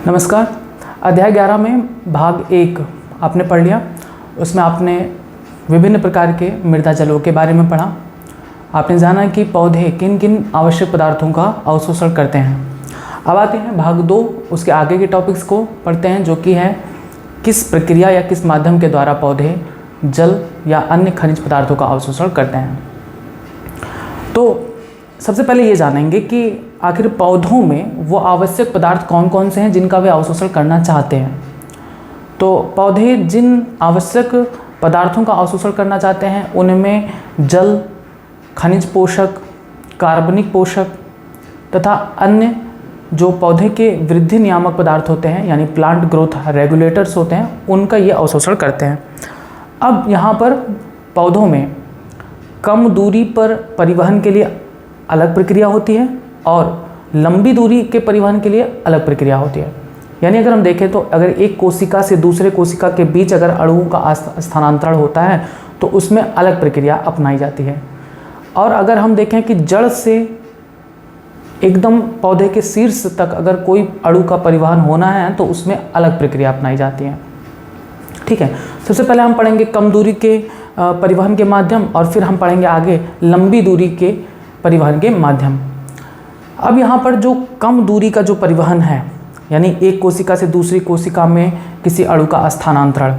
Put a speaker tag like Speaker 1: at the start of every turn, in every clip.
Speaker 1: नमस्कार। अध्याय 11 में भाग 1 आपने पढ़ लिया। उसमें आपने विभिन्न प्रकार के मृदा जलों के बारे में पढ़ा। आपने जाना कि पौधे किन किन आवश्यक पदार्थों का अवशोषण करते हैं। अब आते हैं भाग 2, उसके आगे के टॉपिक्स को पढ़ते हैं, जो कि है किस प्रक्रिया या किस माध्यम के द्वारा पौधे जल या अन्य खनिज पदार्थों का अवशोषण करते हैं। तो सबसे पहले ये जानेंगे कि आखिर पौधों में वो आवश्यक पदार्थ कौन कौन से हैं जिनका वे अवशोषण करना चाहते हैं। तो पौधे जिन आवश्यक पदार्थों का अवशोषण करना चाहते हैं उनमें जल, खनिज पोषक, कार्बनिक पोषक तथा अन्य जो पौधे के वृद्धि नियामक पदार्थ होते हैं यानी प्लांट ग्रोथ रेगुलेटर्स होते हैं, उनका ये अवशोषण करते हैं। अब यहाँ पर पौधों में कम दूरी पर परिवहन के लिए अलग प्रक्रिया होती है और लंबी दूरी के परिवहन के लिए अलग प्रक्रिया होती है। यानी अगर हम देखें तो अगर एक कोशिका से दूसरे कोशिका के बीच अगर अणुओं का स्थानांतरण होता है तो उसमें अलग प्रक्रिया अपनाई जाती है। और अगर हम देखें कि जड़ से एकदम पौधे के शीर्ष तक अगर कोई अणु का परिवहन होना है तो उसमें अलग प्रक्रिया अपनाई जाती है। ठीक है, सबसे पहले हम पढ़ेंगे कम दूरी के परिवहन के माध्यम और फिर हम पढ़ेंगे आगे लंबी दूरी के परिवहन के माध्यम। अब यहाँ पर जो कम दूरी का जो परिवहन है यानी एक कोशिका से दूसरी कोशिका में किसी अणु का स्थानांतरण,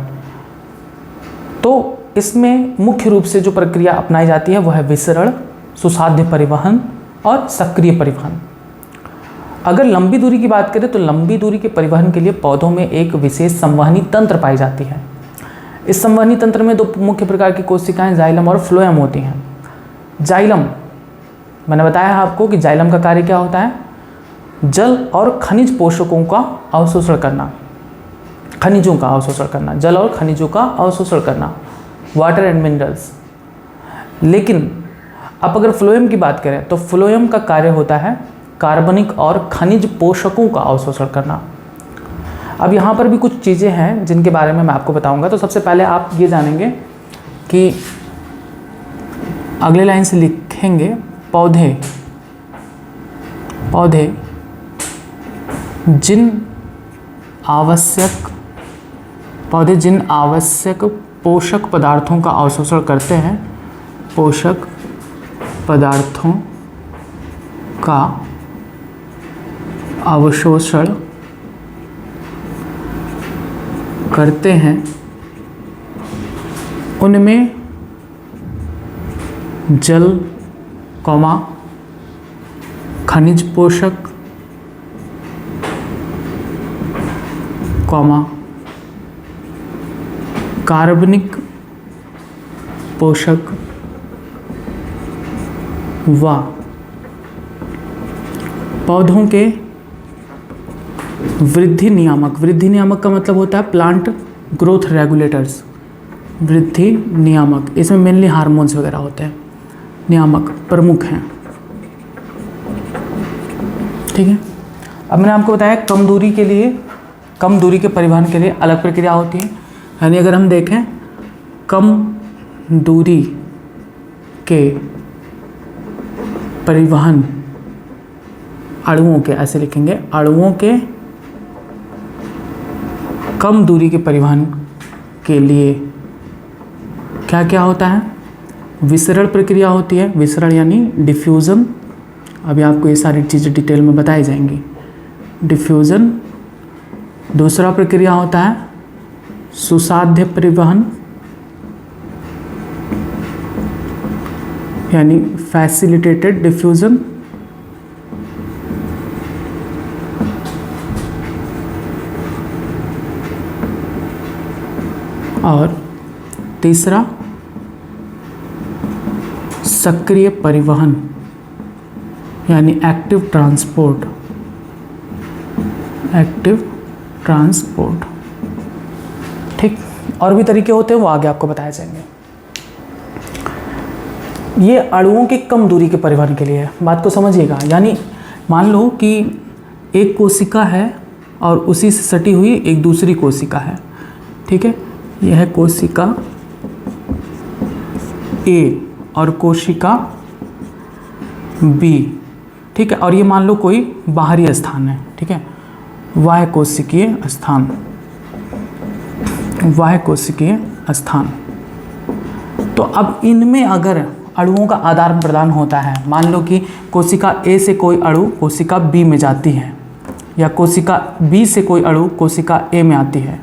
Speaker 1: तो इसमें मुख्य रूप से जो प्रक्रिया अपनाई जाती है वह है विसरण, सुसाध्य परिवहन और सक्रिय परिवहन। अगर लंबी दूरी की बात करें तो लंबी दूरी के परिवहन के लिए पौधों में एक विशेष संवहनी तंत्र पाई जाती है। इस संवहनी तंत्र में दो मुख्य प्रकार की कोशिकाएं जाइलम और फ्लोएम होती हैं। जाइलम, मैंने बताया है आपको कि जाइलम का कार्य क्या होता है, जल और खनिज पोषकों का अवशोषण करना, खनिजों का अवशोषण करना, जल और खनिजों का अवशोषण करना, वाटर एंड मिनरल्स। लेकिन अब अगर फ्लोएम की बात करें तो फ्लोएम का कार्य होता है कार्बनिक और खनिज पोषकों का अवशोषण करना। अब यहाँ पर भी कुछ चीज़ें हैं जिनके बारे में मैं आपको बताऊंगा। तो सबसे पहले आप ये जानेंगे कि अगले लाइन से लिखेंगे पौधे जिन आवश्यक पोषक पदार्थों का अवशोषण करते हैं, पोषक पदार्थों का अवशोषण करते हैं, उनमें जल, खनिज पोषक, कार्बनिक पोषक व पौधों के वृद्धि नियामक का मतलब होता है प्लांट ग्रोथ रेगुलेटर्स। वृद्धि नियामक, इसमें मेनली हार्मोन्स वगैरह होते हैं, नियामक प्रमुख हैं। ठीक है, अब मैंने आपको बताया कम दूरी के परिवहन के लिए अलग प्रक्रिया होती है। यानी अगर हम देखें कम दूरी के परिवहन अणुओं के, ऐसे लिखेंगे, अणुओं के कम दूरी के परिवहन के लिए क्या क्या होता है, विसरण प्रक्रिया होती है। विसरण यानी डिफ्यूज़न, अभी आपको ये सारी चीज़ें डिटेल में बताई जाएंगी। डिफ्यूज़न। दूसरा प्रक्रिया होता है सुसाध्य परिवहन यानी फैसिलिटेटेड डिफ्यूज़न। और तीसरा सक्रिय परिवहन यानी एक्टिव ट्रांसपोर्ट। ठीक, और भी तरीके होते हैं, वो आगे आपको बताए जाएंगे। ये अणुओं के कम दूरी के परिवहन के लिए है, बात को समझिएगा। यानी मान लो कि एक कोशिका है और उसी से सटी हुई एक दूसरी कोशिका है। ठीक है, यह है कोशिका ए और कोशिका बी, ठीक है। और ये मान लो कोई बाहरी स्थान है, ठीक है। बाह्य कोशिकीय स्थान, बाह्य कोशिकीय स्थान। तो अब इनमें अगर अणुओं का आदान प्रदान होता है, मान लो कि कोशिका ए से कोई अणु कोशिका बी में जाती है, या कोशिका बी से कोई अणु कोशिका ए में आती है,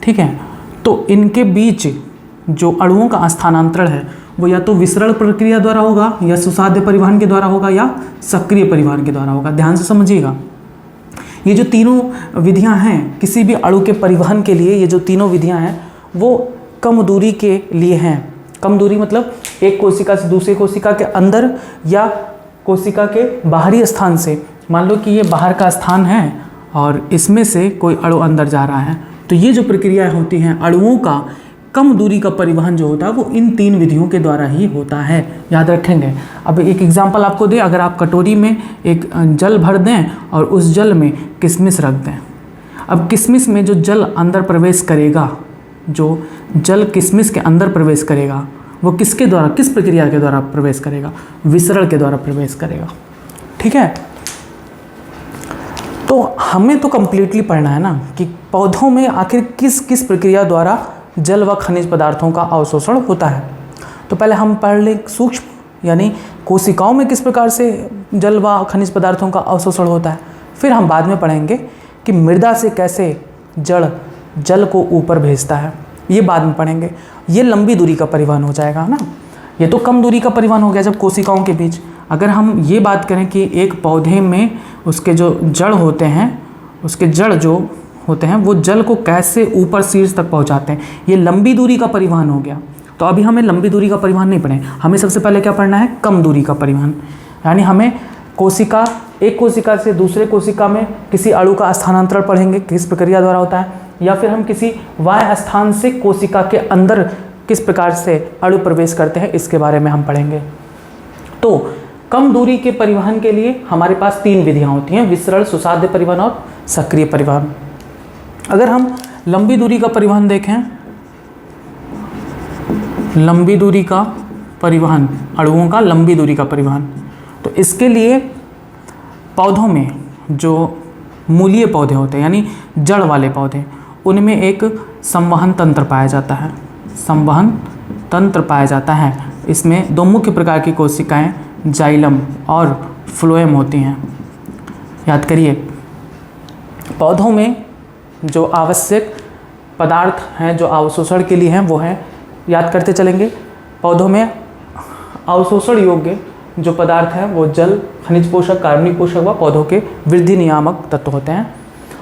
Speaker 1: ठीक है, तो इनके बीच जो अणुओं का स्थानांतरण है वो या तो विसरण प्रक्रिया द्वारा होगा, या सुसाध्य परिवहन के द्वारा होगा, या सक्रिय परिवहन के द्वारा होगा। ध्यान से समझिएगा, ये जो तीनों विधियां हैं किसी भी अणु के परिवहन के लिए, ये जो तीनों विधियां हैं वो कम दूरी के लिए हैं। कम दूरी मतलब एक कोशिका से दूसरी कोशिका के अंदर, या कोशिका के बाहरी स्थान से। मान लो कि ये बाहर का स्थान है और इसमें से कोई अणु अंदर जा रहा है, तो ये जो प्रक्रियाएं होती हैं अणुओं का कम दूरी का परिवहन जो होता है वो इन तीन विधियों के द्वारा ही होता है, याद रखेंगे। अब एक एग्जांपल आपको दें, अगर आप कटोरी में एक जल भर दें और उस जल में किशमिश रख दें, अब किशमिश में जो जल अंदर प्रवेश करेगा, जो जल किशमिश के अंदर प्रवेश करेगा वो किसके द्वारा, किस प्रक्रिया के द्वारा प्रवेश करेगा, विसरण के द्वारा प्रवेश करेगा, ठीक है। तो हमें तो कंप्लीटली पढ़ना है ना कि पौधों में आखिर किस किस प्रक्रिया द्वारा जल व खनिज पदार्थों का अवशोषण होता है। तो पहले हम पढ़ लें सूक्ष्म, यानी कोशिकाओं में किस प्रकार से जल व खनिज पदार्थों का अवशोषण होता है। फिर हम बाद में पढ़ेंगे कि मृदा से कैसे जड़ जल को ऊपर भेजता है, ये बाद में पढ़ेंगे। ये लंबी दूरी का परिवहन हो जाएगा ना, ये तो कम दूरी का परिवहन हो गया जब कोशिकाओं के बीच। अगर हम ये बात करें कि एक पौधे में उसके जो जड़ होते हैं, उसके जड़ जो होते हैं वो जल को कैसे ऊपर शीर्ष तक पहुंचाते हैं, ये लंबी दूरी का परिवहन हो गया। तो अभी हमें लंबी दूरी का परिवहन नहीं पढ़े, हमें सबसे पहले क्या पढ़ना है, कम दूरी का परिवहन। यानी हमें कोशिका, एक कोशिका से दूसरे कोशिका में किसी अणु का स्थानांतरण पढ़ेंगे किस प्रक्रिया द्वारा होता है, या फिर हम किसी बाह्य स्थान से कोशिका के अंदर किस प्रकार से अणु प्रवेश करते हैं, इसके बारे में हम पढ़ेंगे। तो कम दूरी के परिवहन के लिए हमारे पास तीन विधियां होती हैं, विसरण, सुसाध्य परिवहन और सक्रिय परिवहन। अगर हम लंबी दूरी का परिवहन देखें, लंबी दूरी का परिवहन, अणुओं का लंबी दूरी का परिवहन, तो इसके लिए पौधों में जो मूलीय पौधे होते हैं यानी जड़ वाले पौधे, उनमें एक संवहन तंत्र पाया जाता है, संवहन तंत्र पाया जाता है। इसमें दो मुख्य प्रकार की कोशिकाएं जाइलम और फ्लोएम होती हैं। याद करिए, पौधों में जो आवश्यक पदार्थ हैं जो अवशोषण के लिए हैं वो हैं, याद करते चलेंगे, पौधों में अवशोषण योग्य जो पदार्थ हैं वो जल, खनिज पोषक, कार्बनिक पोषक व पौधों के वृद्धि नियामक तत्व होते हैं।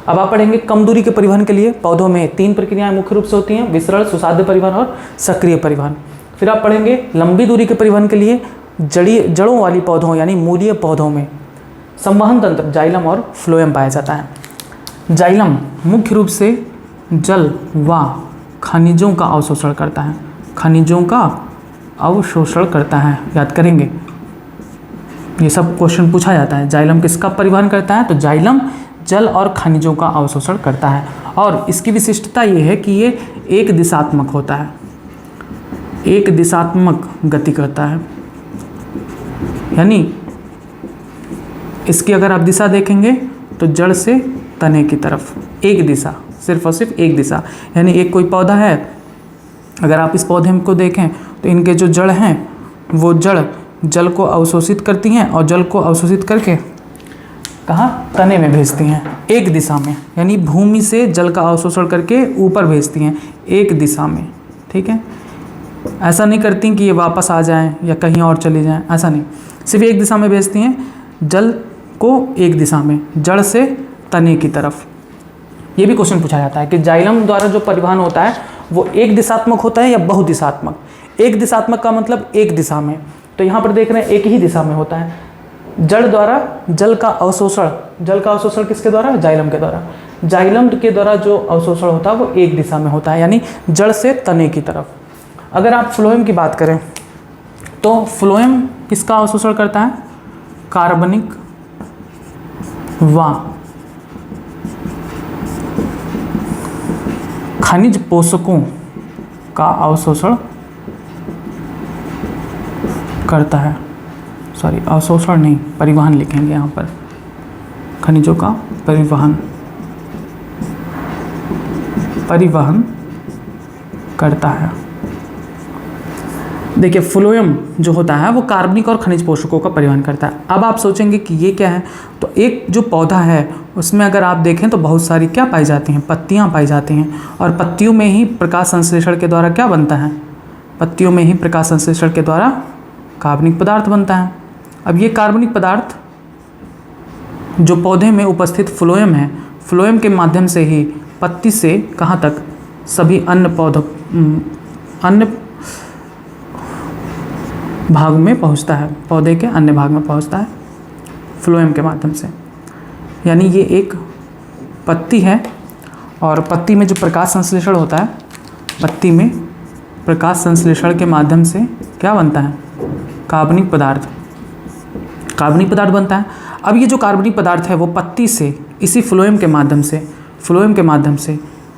Speaker 1: अब आप पढ़ेंगे कम दूरी के परिवहन के लिए पौधों में तीन प्रक्रियाएं मुख्य रूप से होती हैं, विसरण, सुसाध्य परिवहन और सक्रिय परिवहन। फिर आप पढ़ेंगे लंबी दूरी के परिवहन के लिए जड़ों वाली पौधों यानी मूलीय पौधों में संवहन तंत्र जाइलम और फ्लोएम पाया जाता है। जाइलम मुख्य रूप से जल व खनिजों का अवशोषण करता है, खनिजों का अवशोषण करता है, याद करेंगे, ये सब क्वेश्चन पूछा जाता है। जाइलम किसका परिवहन करता है, तो जाइलम जल और खनिजों का अवशोषण करता है। और इसकी विशिष्टता ये है कि ये एक दिशात्मक होता है, एक दिशात्मक गति करता है, यानी इसकी अगर आप दिशा देखेंगे तो जड़ से तने की तरफ एक दिशा, सिर्फ और सिर्फ एक दिशा। यानी एक कोई पौधा है, अगर आप इस पौधे को देखें तो इनके जो जड़ हैं वो जड़ जल को अवशोषित करती हैं और जल को अवशोषित करके कहाँ, तने में भेजती हैं एक दिशा में, यानी भूमि से जल का अवशोषण करके ऊपर भेजती हैं एक दिशा में, ठीक है। ऐसा नहीं करती कि ये वापस आ जाएं या कहीं और चले जाएं, ऐसा नहीं, सिर्फ एक दिशा में भेजती हैं जल को, एक दिशा में, जड़ से तने की तरफ। ये भी क्वेश्चन पूछा जाता है कि जाइलम द्वारा जो परिवहन होता है वो एक दिशात्मक होता है या बहुदिशात्मक। एक दिशात्मक का मतलब एक दिशा में, तो यहाँ पर देख रहे हैं एक ही दिशा में होता है। जड़ द्वारा जल का अवशोषण किसके द्वारा, जाइलम के द्वारा। जाइलम के द्वारा जो अवशोषण होता है वो एक दिशा में होता है, यानी जड़ से तने की तरफ। अगर आप फ्लोएम की बात करें तो फ्लोएम किसका अवशोषण करता है, कार्बनिक व खनिज पोषकों का अवशोषण करता है, अवशोषण नहीं, परिवहन लिखेंगे यहाँ पर, खनिजों का परिवहन परिवहन करता है। देखिए फ्लोएम जो होता है वो कार्बनिक और खनिज पोषकों का परिवहन करता है। अब आप सोचेंगे कि ये क्या है, तो एक जो पौधा है उसमें अगर आप देखें तो बहुत सारी क्या पाई जाती हैं, पत्तियां पाई जाती हैं, और पत्तियों में ही प्रकाश संश्लेषण के द्वारा क्या बनता है, पत्तियों में ही प्रकाश संश्लेषण के द्वारा कार्बनिक पदार्थ बनता है। अब ये कार्बनिक पदार्थ जो पौधे में उपस्थित फ्लोएम है, फ्लोएम के माध्यम से ही पत्ती से कहाँ तक, सभी अन्य पौधों अन्य भाग में पहुंचता है, पौधे के अन्य भाग में पहुंचता है फ्लोएम के माध्यम से। यानी ये एक पत्ती है और पत्ती में जो प्रकाश संश्लेषण होता है, पत्ती में प्रकाश संश्लेषण के माध्यम से क्या बनता है, कार्बनिक पदार्थ बनता है। अब ये जो कार्बनिक पदार्थ है वो पत्ती से इसी फ्लोएम के माध्यम से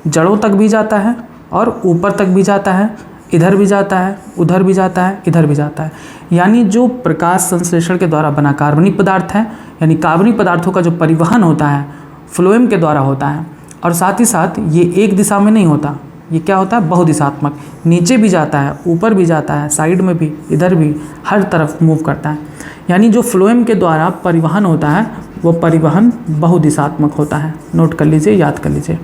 Speaker 1: जड़ों तक भी जाता है और ऊपर तक भी जाता है, इधर भी जाता है, उधर भी जाता है, इधर भी जाता है। यानी जो प्रकाश संश्लेषण के द्वारा बना कार्बनिक पदार्थ है, यानी कार्बनिक पदार्थों का जो परिवहन होता है फ्लोएम के द्वारा होता है। और साथ ही साथ ये एक दिशा में नहीं होता, ये क्या होता है, बहुदिशात्मक, नीचे भी जाता है, ऊपर भी जाता है, साइड में भी, इधर भी, हर तरफ मूव करता है। यानी जो फ्लोएम के द्वारा परिवहन होता है वो परिवहन बहुदिशात्मक होता है। नोट कर लीजिए, याद कर लीजिए,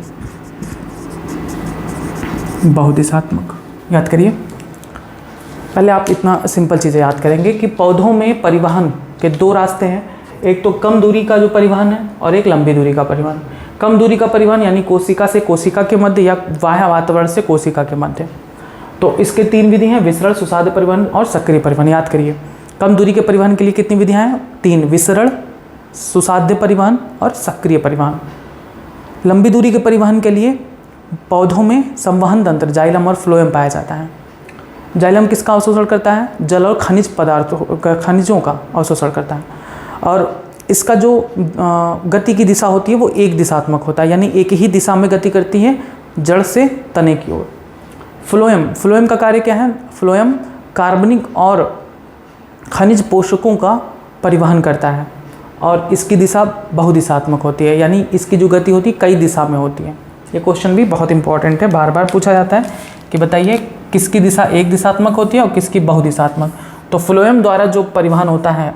Speaker 1: बहुदिशात्मक याद करिए। पहले आप इतना सिंपल चीज़ें याद करेंगे कि पौधों में परिवहन के दो रास्ते हैं, एक तो कम दूरी का जो परिवहन है और एक लंबी दूरी का परिवहन। कम दूरी का परिवहन यानी कोशिका से कोशिका के मध्य या बाह्य वातावरण से कोशिका के मध्य। तो इसके तीन विधि हैं, विसरण, सुसाध्य परिवहन और सक्रिय परिवहन। याद करिए, कम दूरी के परिवहन के लिए कितनी विधियाँ हैं, तीन, विसरण, सुसाध्य परिवहन और सक्रिय परिवहन। लंबी दूरी के परिवहन के लिए पौधों में संवहन तंत्र जाइलम और फ्लोएम पाया जाता है। जाइलम किसका अवशोषण करता है, जल और खनिज पदार्थों खनिजों का अवशोषण करता है। और इसका जो गति की दिशा होती है वो एक दिशात्मक होता है, यानी एक ही दिशा में गति करती है, जड़ से तने की ओर। फ्लोएम का कार्य क्या है, फ्लोएम कार्बनिक और खनिज पोषकों का परिवहन करता है और इसकी दिशा बहुदिशात्मक होती है, यानी इसकी जो गति होती है कई दिशा में होती है। ये क्वेश्चन भी बहुत इंपॉर्टेंट है, बार बार पूछा जाता है कि बताइए किसकी दिशा एक दिशात्मक होती है और किसकी बहुदिशात्मक। तो फ्लोएम द्वारा जो परिवहन होता है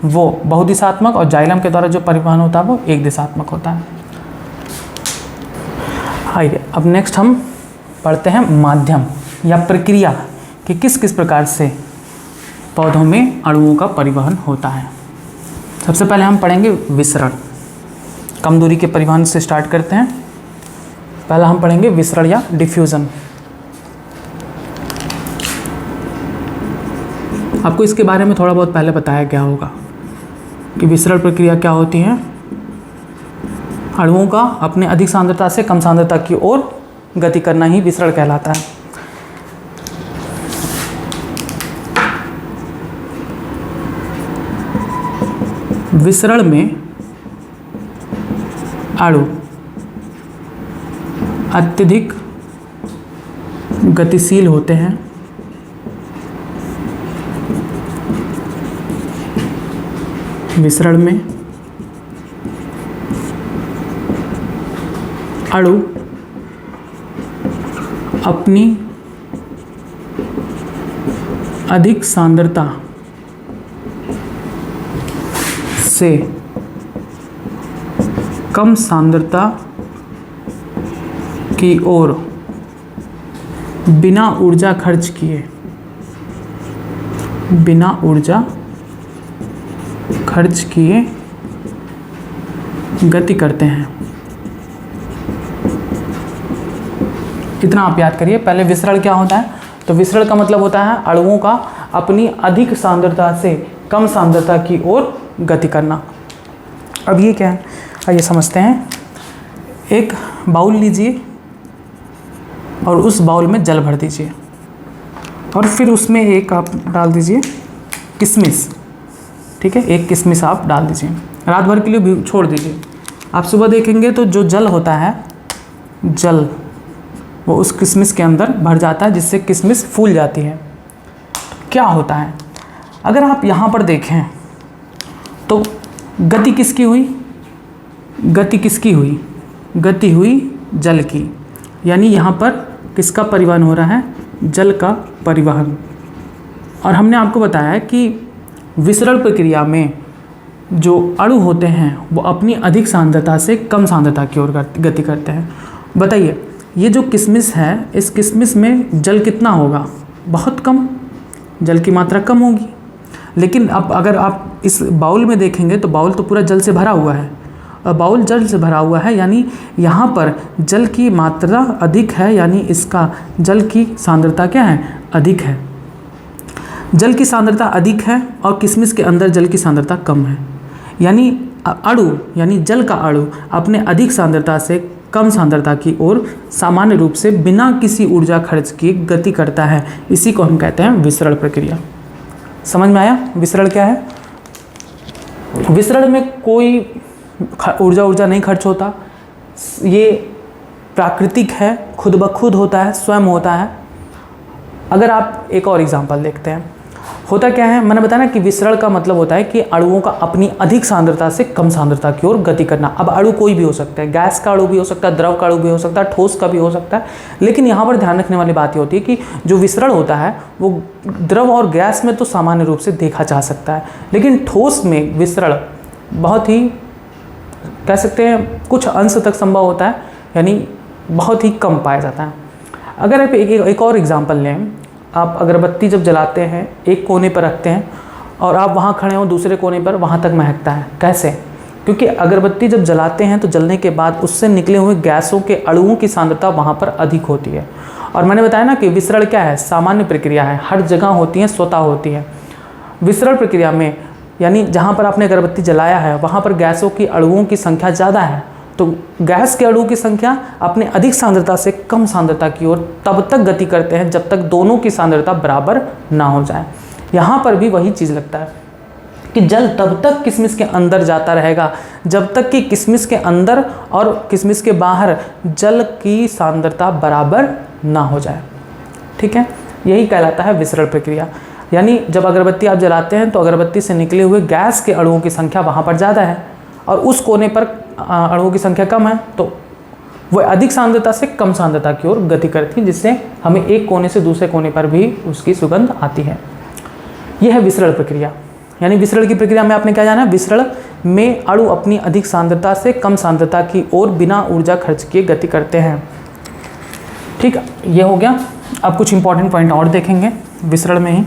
Speaker 1: वो बहुदिशात्मक और जाइलम के द्वारा जो परिवहन होता है वो एक दिशात्मक होता है। आइए अब नेक्स्ट हम पढ़ते हैं माध्यम या प्रक्रिया कि किस किस प्रकार से पौधों में अणुओं का परिवहन होता है। सबसे पहले हम पढ़ेंगे विसरण। कम दूरी के परिवहन से स्टार्ट करते हैं। पहला हम पढ़ेंगे विसरण या डिफ्यूज़न। आपको इसके बारे में थोड़ा बहुत पहले बताया गया होगा कि विसरण प्रक्रिया क्या होती है। अणुओं का अपने अधिक सांद्रता से कम सांद्रता की ओर गति करना ही विसरण कहलाता है। विसरण में अणु अत्यधिक गतिशील होते हैं। विसरण में अणु अपनी अधिक सांद्रता से कम सांद्रता की ओर बिना ऊर्जा खर्च किए गति करते हैं। इतना आप याद करिए। पहले विसरण क्या होता है, तो विसरण का मतलब होता है अणुओं का अपनी अधिक सांद्रता से कम सांद्रता की ओर गति करना। अब ये क्या है, आइए समझते हैं। एक बाउल लीजिए और उस बाउल में जल भर दीजिए और फिर उसमें एक आप डाल दीजिए किशमिश, ठीक है, एक किशमिश आप डाल दीजिए, रात भर के लिए भी छोड़ दीजिए। आप सुबह देखेंगे तो जो जल होता है, जल वो उस किशमिश के अंदर भर जाता है, जिससे किशमिश फूल जाती है। क्या होता है, अगर आप यहाँ पर देखें तो गति किसकी हुई, गति हुई जल की, यानी यहाँ पर किसका परिवहन हो रहा है? जल का परिवहन। और हमने आपको बताया है कि विसरण प्रक्रिया में जो अणु होते हैं वो अपनी अधिक सांद्रता से कम सांद्रता की ओर गति करते हैं। बताइए, ये जो किशमिश है, इस किशमिश में जल कितना होगा? बहुत कम, जल की मात्रा कम होगी। लेकिन अब अगर आप इस बाउल में देखेंगे तो बाउल तो पूरा जल से भरा हुआ है, और बाउल जल से भरा हुआ है, यानी यहाँ पर जल की मात्रा अधिक है, यानी इसका जल की सांद्रता क्या है? अधिक है। जल की सांद्रता अधिक है और किशमिश के अंदर जल की सांद्रता कम है, यानी अणु यानी जल का अणु अपने अधिक सांद्रता से कम सांद्रता की ओर सामान्य रूप से बिना किसी ऊर्जा खर्च किए गति करता है। इसी को हम कहते हैं विसरण प्रक्रिया। समझ में आया विसरण क्या है? विसरण में कोई ऊर्जा नहीं खर्च होता, ये प्राकृतिक है, खुद ब खुद होता है, स्वयं होता है। अगर आप एक और एग्जांपल देखते हैं, होता क्या है, मैंने बताया ना कि विसरण का मतलब होता है कि अणुओं का अपनी अधिक सांद्रता से कम सांद्रता की ओर गति करना। अब अणु कोई भी हो सकता है, गैस का अणु भी हो सकता है, द्रव का अणु भी हो सकता है, ठोस का भी हो सकता है। लेकिन यहाँ पर ध्यान रखने वाली बात ये होती है कि जो विसरण होता है वो द्रव और गैस में तो सामान्य रूप से देखा जा सकता है, लेकिन ठोस में विसरण बहुत ही, कह सकते हैं, कुछ अंश तक संभव होता है, यानी बहुत ही कम पाया जाता है। अगर आप एक और एग्जांपल लें, आप अगरबत्ती जब जलाते हैं, एक कोने पर रखते हैं और आप वहाँ खड़े हो दूसरे कोने पर, वहाँ तक महकता है। कैसे? क्योंकि अगरबत्ती जब जलाते हैं तो जलने के बाद उससे निकले हुए गैसों के अणुओं की सांद्रता वहाँ पर अधिक होती है। और मैंने बताया ना कि विसरण क्या है? सामान्य प्रक्रिया है, हर जगह होती है, स्वतः होती है। विसरण प्रक्रिया में यानी जहाँ पर आपने अगरबत्ती जलाया है वहाँ पर गैसों की अणुओं की संख्या ज़्यादा है, तो गैस के अणुओं की संख्या अपने अधिक सांद्रता से कम सांद्रता की ओर तब तक गति करते हैं जब तक दोनों की सांद्रता बराबर ना हो जाए। यहाँ पर भी वही चीज़ लगता है कि जल तब तक किशमिश के अंदर जाता रहेगा जब तक कि किशमिश के अंदर और किशमिश के बाहर जल की सांद्रता बराबर ना हो जाए। ठीक है, यही कहलाता है विसरण प्रक्रिया। यानी जब अगरबत्ती आप जलाते हैं तो अगरबत्ती से निकले हुए गैस के अणुओं की संख्या वहाँ पर ज़्यादा है और उस कोने पर अणुओं की संख्या कम है, तो वह अधिक सांद्रता से कम सांद्रता की ओर गति करती है, जिससे हमें एक कोने से दूसरे कोने पर भी उसकी सुगंध आती है। यह है विसरण प्रक्रिया। यानी विसरण की प्रक्रिया में आपने क्या जाना है? विसरण में अणु अपनी अधिक सांद्रता से कम सांद्रता की ओर बिना ऊर्जा खर्च किए गति करते हैं। ठीक, ये हो गया। अब कुछ इंपॉर्टेंट पॉइंट और देखेंगे विसरण में ही,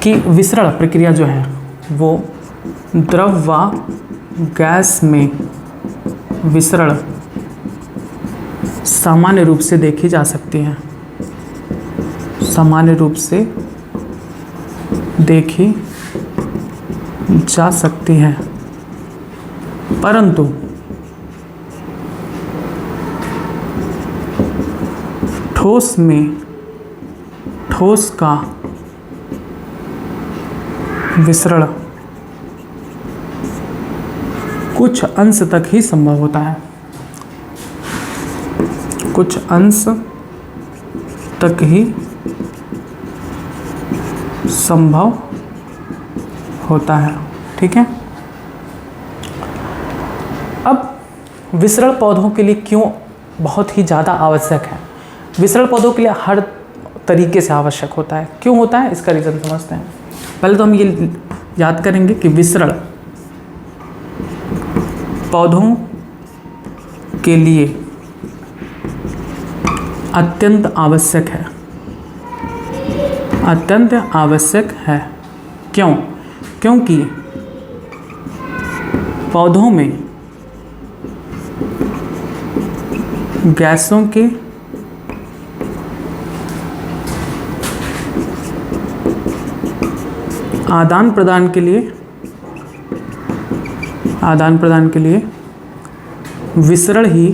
Speaker 1: कि विसरण प्रक्रिया जो है वो द्रव व गैस में विसरण सामान्य रूप से देखी जा सकती है, सामान्य रूप से देखी जा सकती है, परंतु ठोस में ठोस का विसरण कुछ अंश तक ही संभव होता है, कुछ अंश तक ही संभव होता है। ठीक है, अब विसरण पौधों के लिए क्यों बहुत ही ज़्यादा आवश्यक है? विसरण पौधों के लिए हर तरीके से आवश्यक होता है। क्यों होता है, इसका रीज़न समझते हैं। पहले तो हम ये याद करेंगे कि विसरण पौधों के लिए अत्यंत आवश्यक है, अत्यंत आवश्यक है। क्यों? क्योंकि पौधों में गैसों के आदान प्रदान के लिए विसरण ही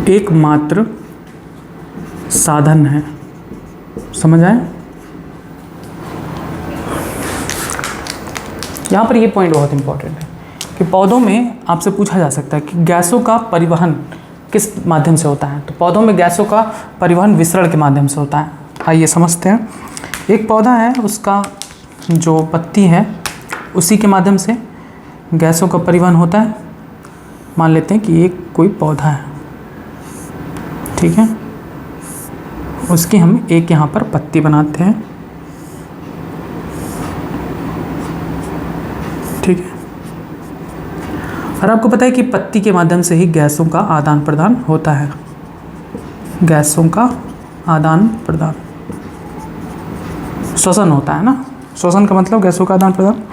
Speaker 1: एकमात्र साधन है। समझ आए? यहाँ पर ये पॉइंट बहुत इंपॉर्टेंट है कि पौधों में आपसे पूछा जा सकता है कि गैसों का परिवहन किस माध्यम से होता है। तो पौधों में गैसों का परिवहन विसरण के माध्यम से होता है। आइए समझते हैं। एक पौधा है, उसका जो पत्ती है उसी के माध्यम से गैसों का परिवहन होता है। मान लेते हैं कि ये कोई पौधा है, ठीक है, उसकी हम एक यहाँ पर पत्ती बनाते हैं, ठीक है। और आपको पता है कि पत्ती के माध्यम से ही गैसों का आदान प्रदान होता है, गैसों का आदान प्रदान, श्वसन होता है ना, श्वसन का मतलब गैसों का आदान प्रदान।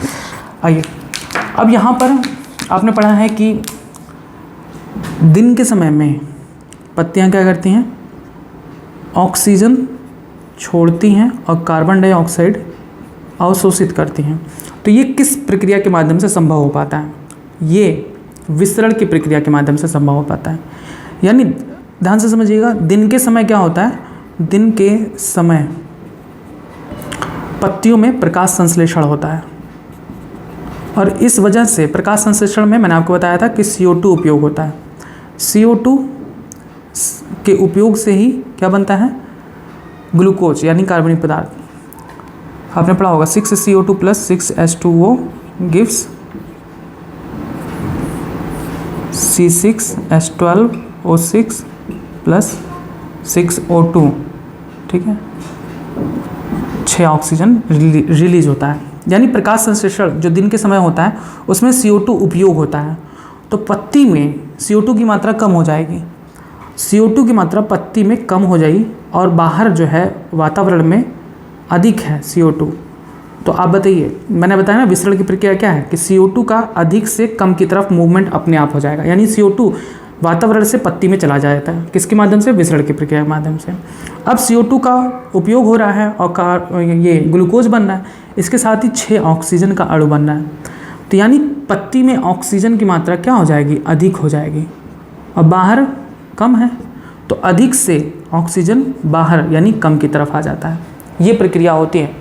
Speaker 1: आइए अब यहाँ पर आपने पढ़ा है कि दिन के समय में पत्तियाँ क्या करती हैं, ऑक्सीजन छोड़ती हैं और कार्बन डाइऑक्साइड अवशोषित करती हैं। तो ये किस प्रक्रिया के माध्यम से संभव हो पाता है? ये विसरण की प्रक्रिया के माध्यम से संभव हो पाता है। यानी ध्यान से समझिएगा, दिन के समय क्या होता है, दिन के समय पत्तियों में प्रकाश संश्लेषण होता है और इस वजह से प्रकाश संश्लेषण में मैंने आपको बताया था कि CO2 उपयोग होता है। CO2 के उपयोग से ही क्या बनता है, ग्लूकोज यानी कार्बनिक पदार्थ। आपने पढ़ा होगा 6CO2 + 6H2O gives C6H12O6 + 6O2, ठीक है, 6 ऑक्सीजन रिलीज होता है। यानी प्रकाश संश्लेषण जो दिन के समय होता है उसमें CO2 उपयोग होता है, तो पत्ती में CO2 की मात्रा कम हो जाएगी, CO2 की मात्रा पत्ती में कम हो जाएगी और बाहर जो है वातावरण में अधिक है CO2। तो आप बताइए, मैंने बताया ना विसरण की प्रक्रिया क्या है कि CO2 का अधिक से कम की तरफ मूवमेंट अपने आप हो जाएगा, यानी CO2 वातावरण से पत्ती में चला जाता है, किसके माध्यम से, विसरण की प्रक्रिया के माध्यम से। अब CO2 का उपयोग हो रहा है और ये ग्लूकोज बन रहा है, इसके साथ ही 6 ऑक्सीजन का अणु बन रहा है। तो यानी पत्ती में ऑक्सीजन की मात्रा क्या हो जाएगी, अधिक हो जाएगी और बाहर कम है, तो अधिक से ऑक्सीजन बाहर यानी कम की तरफ आ जाता है। ये प्रक्रिया होती है।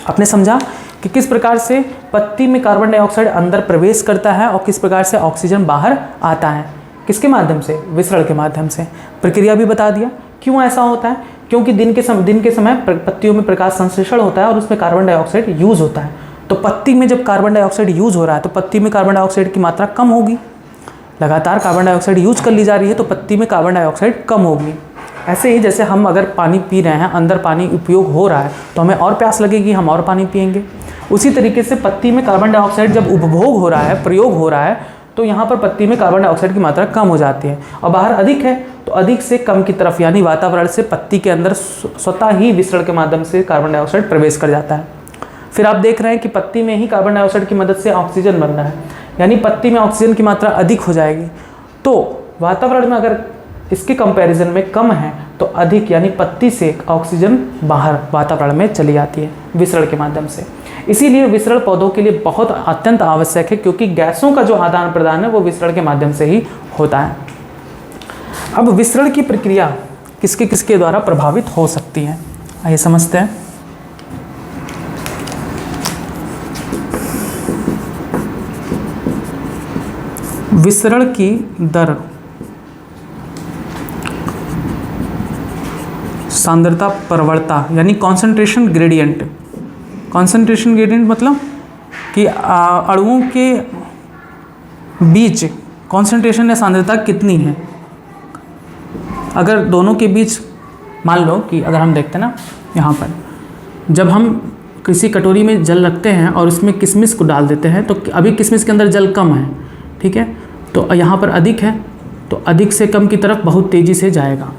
Speaker 1: आपने समझा कि किस प्रकार से पत्ती में कार्बन डाइऑक्साइड अंदर प्रवेश करता है और किस प्रकार से ऑक्सीजन बाहर आता है, किसके माध्यम से, विसरण के माध्यम से। प्रक्रिया भी बता दिया। क्यों ऐसा होता है, क्योंकि दिन के समय पत्तियों में प्रकाश संश्लेषण होता है और उसमें कार्बन डाइऑक्साइड यूज़ होता है। तो पत्ती में जब कार्बन डाइऑक्साइड यूज़ हो रहा है तो पत्ती में कार्बन डाइऑक्साइड की मात्रा कम होगी, लगातार कार्बन डाइऑक्साइड यूज कर ली जा रही है तो पत्ती में कार्बन डाइऑक्साइड कम होगी। ऐसे ही जैसे हम अगर पानी पी रहे हैं, अंदर पानी उपयोग हो रहा है तो हमें और प्यास लगेगी, हम और पानी पिएंगे। उसी तरीके से पत्ती में कार्बन डाइऑक्साइड जब उपभोग हो रहा है, प्रयोग हो रहा है, तो यहाँ पर पत्ती में कार्बन डाइऑक्साइड की मात्रा कम हो जाती है और बाहर अधिक है तो अधिक से कम की तरफ यानी वातावरण से पत्ती के अंदर स्वतः ही विसरण के माध्यम से कार्बन डाइऑक्साइड प्रवेश कर जाता है। फिर आप देख रहे हैं कि पत्ती में ही कार्बन डाइऑक्साइड की मदद से ऑक्सीजन बन रहा है, यानी पत्ती में ऑक्सीजन की मात्रा अधिक हो जाएगी। तो वातावरण में अगर इसके कंपैरिजन में कम है तो अधिक यानी पत्ती से ऑक्सीजन बाहर वातावरण में चली जाती है विसरण के माध्यम से। इसीलिए विसरण पौधों के लिए बहुत अत्यंत आवश्यक है, क्योंकि गैसों का जो आदान प्रदान है वो विसरण के माध्यम से ही होता है। अब विसरण की प्रक्रिया किसके किसके द्वारा प्रभावित हो सकती है, आइए समझते हैं। विसरण की दर, सांद्रता प्रवणता यानी कॉन्सेंट्रेशन ग्रेडियंट। कॉन्सेंट्रेशन ग्रेडियंट मतलब कि अणुओं के बीच कॉन्सेंट्रेशन या सांद्रता कितनी है। अगर दोनों के बीच मान लो कि अगर हम देखते हैं ना, यहाँ पर जब हम किसी कटोरी में जल रखते हैं और उसमें किशमिश को डाल देते हैं तो अभी किशमिश के अंदर जल कम है, ठीक है, तो यहाँ पर अधिक है, तो अधिक से कम की तरफ बहुत तेज़ी से जाएगा,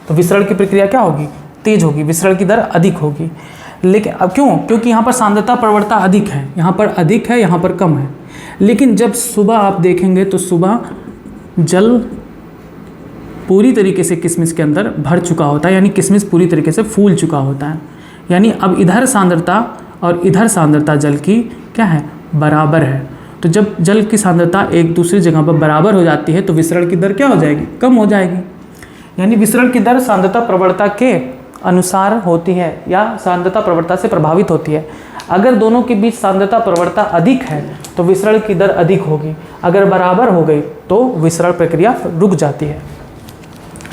Speaker 1: तो विसरण की प्रक्रिया क्या होगी, तेज होगी, विसरण की दर अधिक होगी। लेकिन अब क्यों, क्योंकि यहाँ पर सांद्रता प्रवणता अधिक है, यहाँ पर अधिक है, यहाँ पर कम है। लेकिन जब सुबह आप देखेंगे तो सुबह जल पूरी तरीके से किशमिश के अंदर भर चुका होता है, यानी किशमिश पूरी तरीके से फूल चुका होता है, यानी अब इधर सांद्रता और इधर सांद्रता जल की क्या है, बराबर है। तो जब जल की सांद्रता एक दूसरी जगह पर बराबर हो जाती है तो विसरण की दर क्या हो जाएगी, कम हो जाएगी। यानी विसरण की दर सांद्रता प्रवणता के अनुसार होती है या सांद्रता प्रवणता से प्रभावित होती है। अगर दोनों के बीच सांद्रता प्रवणता अधिक है तो विसरण की दर अधिक होगी, अगर बराबर हो गई तो विसरण प्रक्रिया रुक जाती है।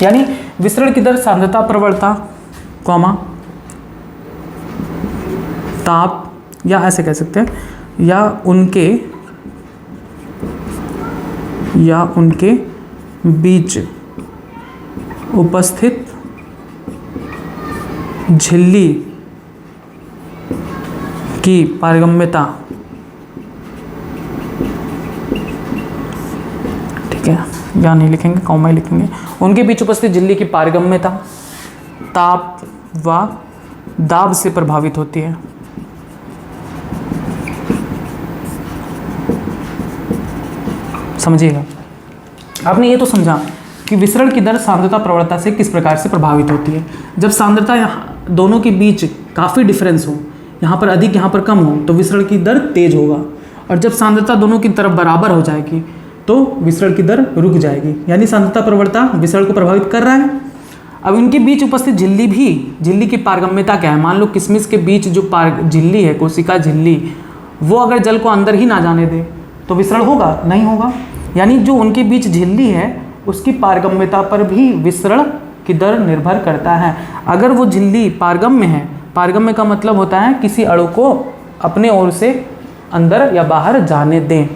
Speaker 1: यानी विसरण की दर सांद्रता प्रवणता कॉमा ताप या ऐसे कह सकते हैं या या उनके बीच उपस्थित झिल्ली की पारगम्यता, ठीक है, यहाँ नहीं लिखेंगे, कॉमा ही लिखेंगे, उनके बीच उपस्थित झिल्ली की पारगम्यता ताप व दाब से प्रभावित होती है। समझिएगा, आपने ये तो समझा कि विसरण की दर सांद्रता प्रवणता से किस प्रकार से प्रभावित होती है। जब सांद्रता दोनों के बीच काफ़ी डिफरेंस हो, यहाँ पर अधिक यहाँ पर कम हो, तो विसरण की दर तेज होगा, और जब सांद्रता दोनों की तरफ बराबर हो जाएगी तो विसरण की दर रुक जाएगी, यानी सांद्रता प्रवणता विसरण को प्रभावित कर रहा है। अब इनके बीच उपस्थित झिल्ली की पारगम्यता क्या है। मान लो किशमिश के बीच जो झिल्ली है, कोशिका झिल्ली, वो अगर जल को अंदर ही ना जाने दे तो विसरण होगा? नहीं होगा। यानी जो उनके बीच झिल्ली है उसकी पारगम्यता पर भी विसरण की दर निर्भर करता है। अगर वो झिल्ली पारगम्य है, पारगम्य का मतलब होता है किसी अणु को अपने ओर से अंदर या बाहर जाने दें।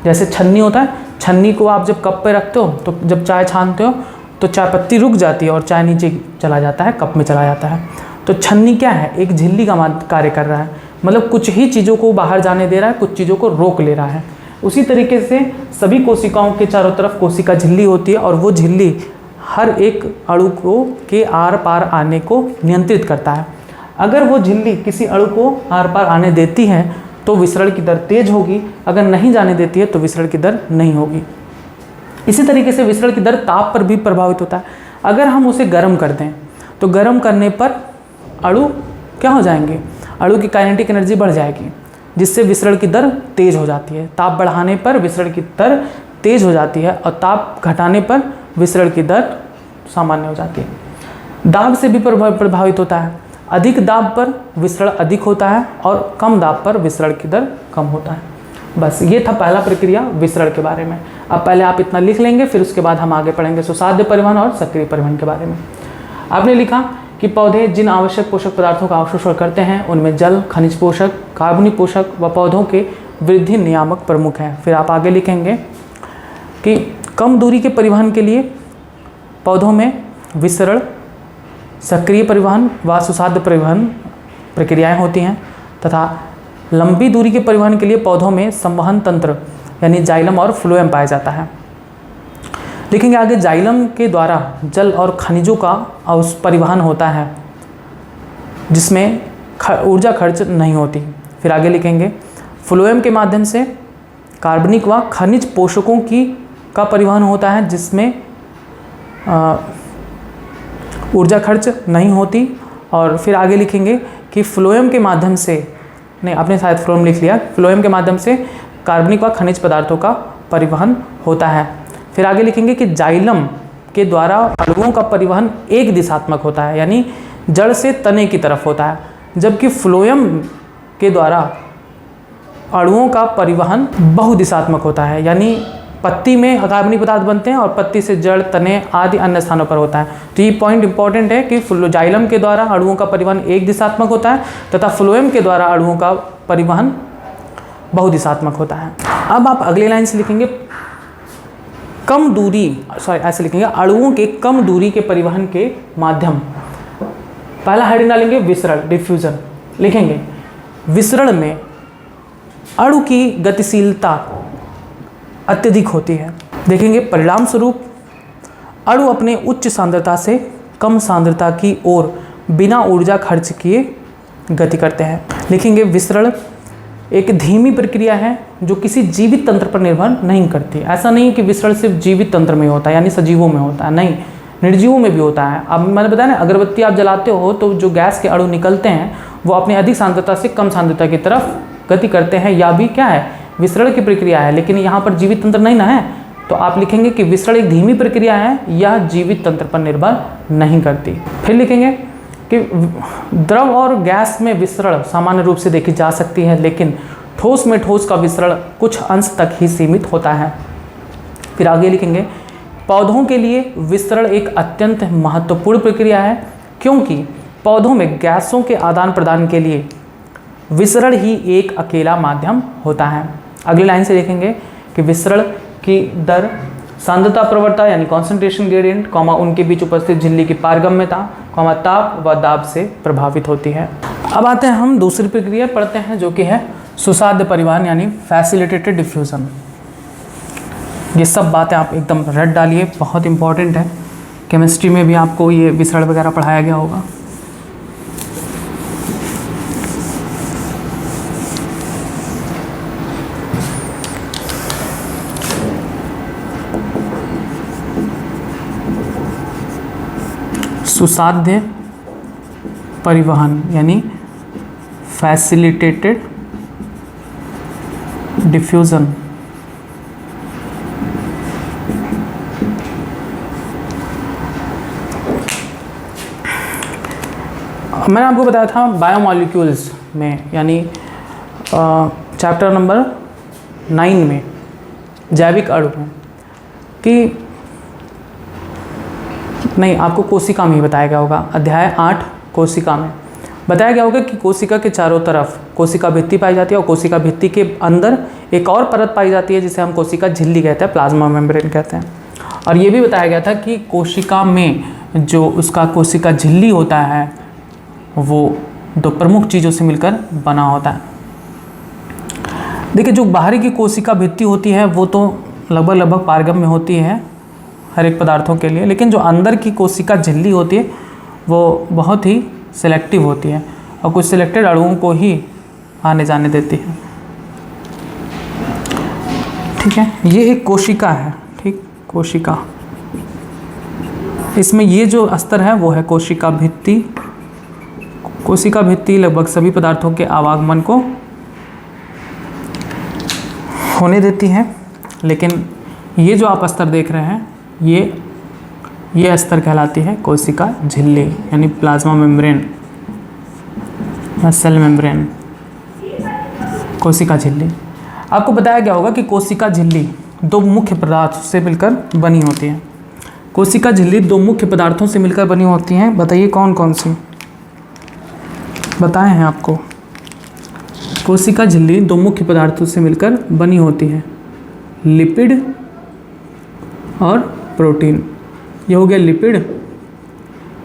Speaker 1: जैसे छन्नी होता है, छन्नी को आप जब कप पे रखते हो तो जब चाय छानते हो तो चाय पत्ती रुक जाती है और चाय नीचे चला जाता है, कप में चला जाता है। तो छन्नी क्या है? एक झिल्ली का कार्य कर रहा है, मतलब कुछ ही चीज़ों को बाहर जाने दे रहा है, कुछ चीज़ों को रोक ले रहा है। उसी तरीके से सभी कोशिकाओं के चारों तरफ कोशिका झिल्ली होती है, और वो झिल्ली हर एक अणु को के आर पार आने को नियंत्रित करता है। अगर वो झिल्ली किसी अणु को आर पार आने देती है तो विसरण की दर तेज होगी, अगर नहीं जाने देती है तो विसरण की दर नहीं होगी। इसी तरीके से विसरण की दर ताप पर भी प्रभावित होता है। अगर हम उसे गर्म कर दें तो गर्म करने पर अणु क्या हो जाएंगे? अणु की काइनेटिक एनर्जी बढ़ जाएगी, जिससे विसरण की दर तेज हो जाती है। ताप बढ़ाने पर विसरण की दर तेज हो जाती है, और ताप घटाने पर विसरण की दर सामान्य हो जाती है। दाब से भी प्रभावित होता है। अधिक दाब पर विसरण अधिक होता है और कम दाब पर विसरण की दर कम होता है। बस ये था पहला प्रक्रिया विसरण के बारे में। अब पहले आप इतना लिख लेंगे, फिर उसके बाद हम आगे पढ़ेंगे सुसाध्य परिवहन और सक्रिय परिवहन के बारे में। आपने लिखा कि पौधे जिन आवश्यक पोषक पदार्थों का अवशोषण करते हैं उनमें जल, खनिज पोषक, कार्बनिक पोषक व पौधों के वृद्धि नियामक प्रमुख हैं। फिर आप आगे लिखेंगे कि कम दूरी के परिवहन के लिए पौधों में विसरण, सक्रिय परिवहन व सुसाध्य परिवहन प्रक्रियाएं होती हैं, तथा लंबी दूरी के परिवहन के लिए पौधों में संवहन तंत्र यानी जाइलम और फ्लोएम पाया जाता है। लिखेंगे आगे, जाइलम के द्वारा जल और खनिजों का परिवहन होता है जिसमें ऊर्जा खर्च नहीं होती। फिर आगे लिखेंगे, फ्लोएम के माध्यम से कार्बनिक व खनिज पोषकों का परिवहन होता है जिसमें ऊर्जा खर्च नहीं होती। और फिर आगे लिखेंगे कि फ्लोएम के माध्यम से, नहीं आपने शायद फ्लोएम लिख लिया, फ्लोएम के माध्यम से कार्बनिक व खनिज पदार्थों का परिवहन होता है। फिर आगे लिखेंगे कि जाइलम के द्वारा अणुओं का परिवहन एक दिशात्मक होता है, यानी जड़ से तने की तरफ होता है, जबकि फ्लोएम के द्वारा अणुओं का परिवहन बहुदिशात्मक होता है, यानी पत्ती में कार्बनिक पदार्थ बनते हैं और पत्ती से जड़, तने आदि अन्य स्थानों पर होता है। तो ये पॉइंट इंपॉर्टेंट है कि जाइलम के द्वारा अणुओं का परिवहन एक दिशात्मक होता है तथा फ्लोएम के द्वारा अणुओं का परिवहन बहुदिशात्मक होता है। अब आप अगली लाइन से लिखेंगे कम दूरी, ऐसे लिखेंगे अणुओं के कम दूरी के परिवहन के माध्यम। पहला हेडिंग डालेंगे विसरण, डिफ्यूजन। लिखेंगे विसरण में अणु की गतिशीलता अत्यधिक होती है। देखेंगे परिणाम स्वरूप अणु अपने उच्च सांद्रता से कम सांद्रता की ओर बिना ऊर्जा खर्च किए गति करते हैं। लिखेंगे विसरण एक धीमी प्रक्रिया है जो किसी जीवित तंत्र पर निर्भर नहीं करती। ऐसा नहीं कि विसरण सिर्फ जीवित तंत्र में होता है, यानी सजीवों में होता है, नहीं, निर्जीवों में भी होता है। अब मैंने बताया ना, अगरबत्ती आप जलाते हो तो जो गैस के अणु निकलते हैं वो अपनी अधिक सांद्रता से कम सांद्रता की तरफ गति करते हैं, या भी क्या है, विसरण की प्रक्रिया है। लेकिन यहाँ पर जीवित तंत्र नहीं ना है, तो आप लिखेंगे कि विसरण एक धीमी प्रक्रिया है, यह जीवित तंत्र पर निर्भर नहीं करती। फिर लिखेंगे कि द्रव और गैस में विसरण सामान्य रूप से देखी जा सकती है, लेकिन ठोस में ठोस का विसरण कुछ अंश तक ही सीमित होता है। फिर आगे लिखेंगे पौधों के लिए विसरण एक अत्यंत महत्वपूर्ण प्रक्रिया है, क्योंकि पौधों में गैसों के आदान प्रदान के लिए विसरण ही एक अकेला माध्यम होता है। अगली लाइन से देखेंगे कि विसरण की दर, सांद्रता प्रवणता यानी कॉन्सेंट्रेशन ग्रेडियंट, कॉमा उनके बीच उपस्थित झिल्ली की पारगम्यता, कॉमा ताप व दाब से प्रभावित होती है। अब आते हैं हम दूसरी प्रक्रिया पढ़ते हैं जो कि है सुसाध्य परिवहन यानी फैसिलिटेटेड डिफ्यूज़न। ये सब बातें आप एकदम रट डालिए, बहुत इंपॉर्टेंट है। केमिस्ट्री में भी आपको ये विसरण वगैरह पढ़ाया गया होगा। सुसाध्य परिवहन यानी फैसिलिटेटेड डिफ्यूज़न। मैंने आपको बताया था बायोमॉलिक्यूल्स में यानी चैप्टर नंबर 9 में जैविक अणु में कि नहीं, आपको कोशिका में ही बताया गया होगा। अध्याय 8 कोशिका में बताया गया होगा कि कोशिका के चारों तरफ कोशिका भित्ति पाई जाती है और कोशिका भित्ति के अंदर एक और परत पाई जाती है जिसे हम कोशिका झिल्ली कहते हैं, प्लाज्मा मेम्ब्रेन कहते हैं। और ये भी बताया गया था कि कोशिका में जो उसका कोशिका झिल्ली होता है वो 2 प्रमुख चीज़ों से मिलकर बना होता है। देखिए, जो बाहरी की कोशिका भित्ति होती है वो तो लगभग पारगम्य होती है हर एक पदार्थों के लिए, लेकिन जो अंदर की कोशिका झिल्ली होती है वो बहुत ही सिलेक्टिव होती है और कुछ सिलेक्टेड अणुओं को ही आने जाने देती है। ठीक है, ये एक कोशिका है। ठीक, कोशिका, इसमें ये जो स्तर है वो है कोशिका भित्ति। कोशिका भित्ति लगभग सभी पदार्थों के आवागमन को होने देती है, लेकिन ये जो आप स्तर देख रहे हैं ये स्तर कहलाती है कोशिका झिल्ली यानी प्लाज्मा मेम्ब्रेन या सेल मेम्ब्रेन। कोशिका झिल्ली, आपको बताया गया होगा कि कोशिका झिल्ली 2 मुख्य पदार्थों से मिलकर बनी होती है। कोशिका झिल्ली 2 मुख्य पदार्थों से मिलकर बनी होती हैं। बताइए कौन कौन सी बताए हैं आपको। कोशिका झिल्ली 2 मुख्य पदार्थों से मिलकर बनी होती है, लिपिड और प्रोटीन। ये हो गया लिपिड।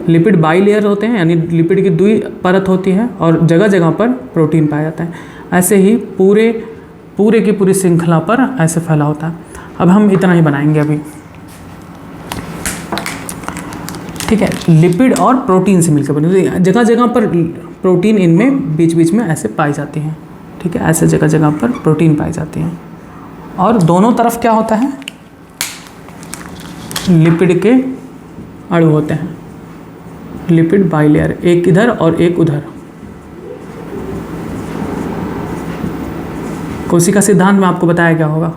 Speaker 1: लिपिड बाइलेयर होते हैं यानी लिपिड की 2 परत होती है और जगह जगह पर प्रोटीन पाया जाता है। ऐसे ही पूरे की पूरी श्रृंखला पर ऐसे फैला होता है। अब हम इतना ही बनाएंगे अभी। ठीक है, लिपिड और प्रोटीन से मिलकर बनी, जगह जगह पर प्रोटीन इनमें बीच बीच में ऐसे पाई जाती हैं। ठीक है, ऐसे जगह जगह पर प्रोटीन पाई जाती हैं और दोनों तरफ क्या होता है, लिपिड के अणु होते हैं। लिपिड बाइलेयर, एक इधर और एक उधर। कोशिका सिद्धांत में आपको बताया गया होगा।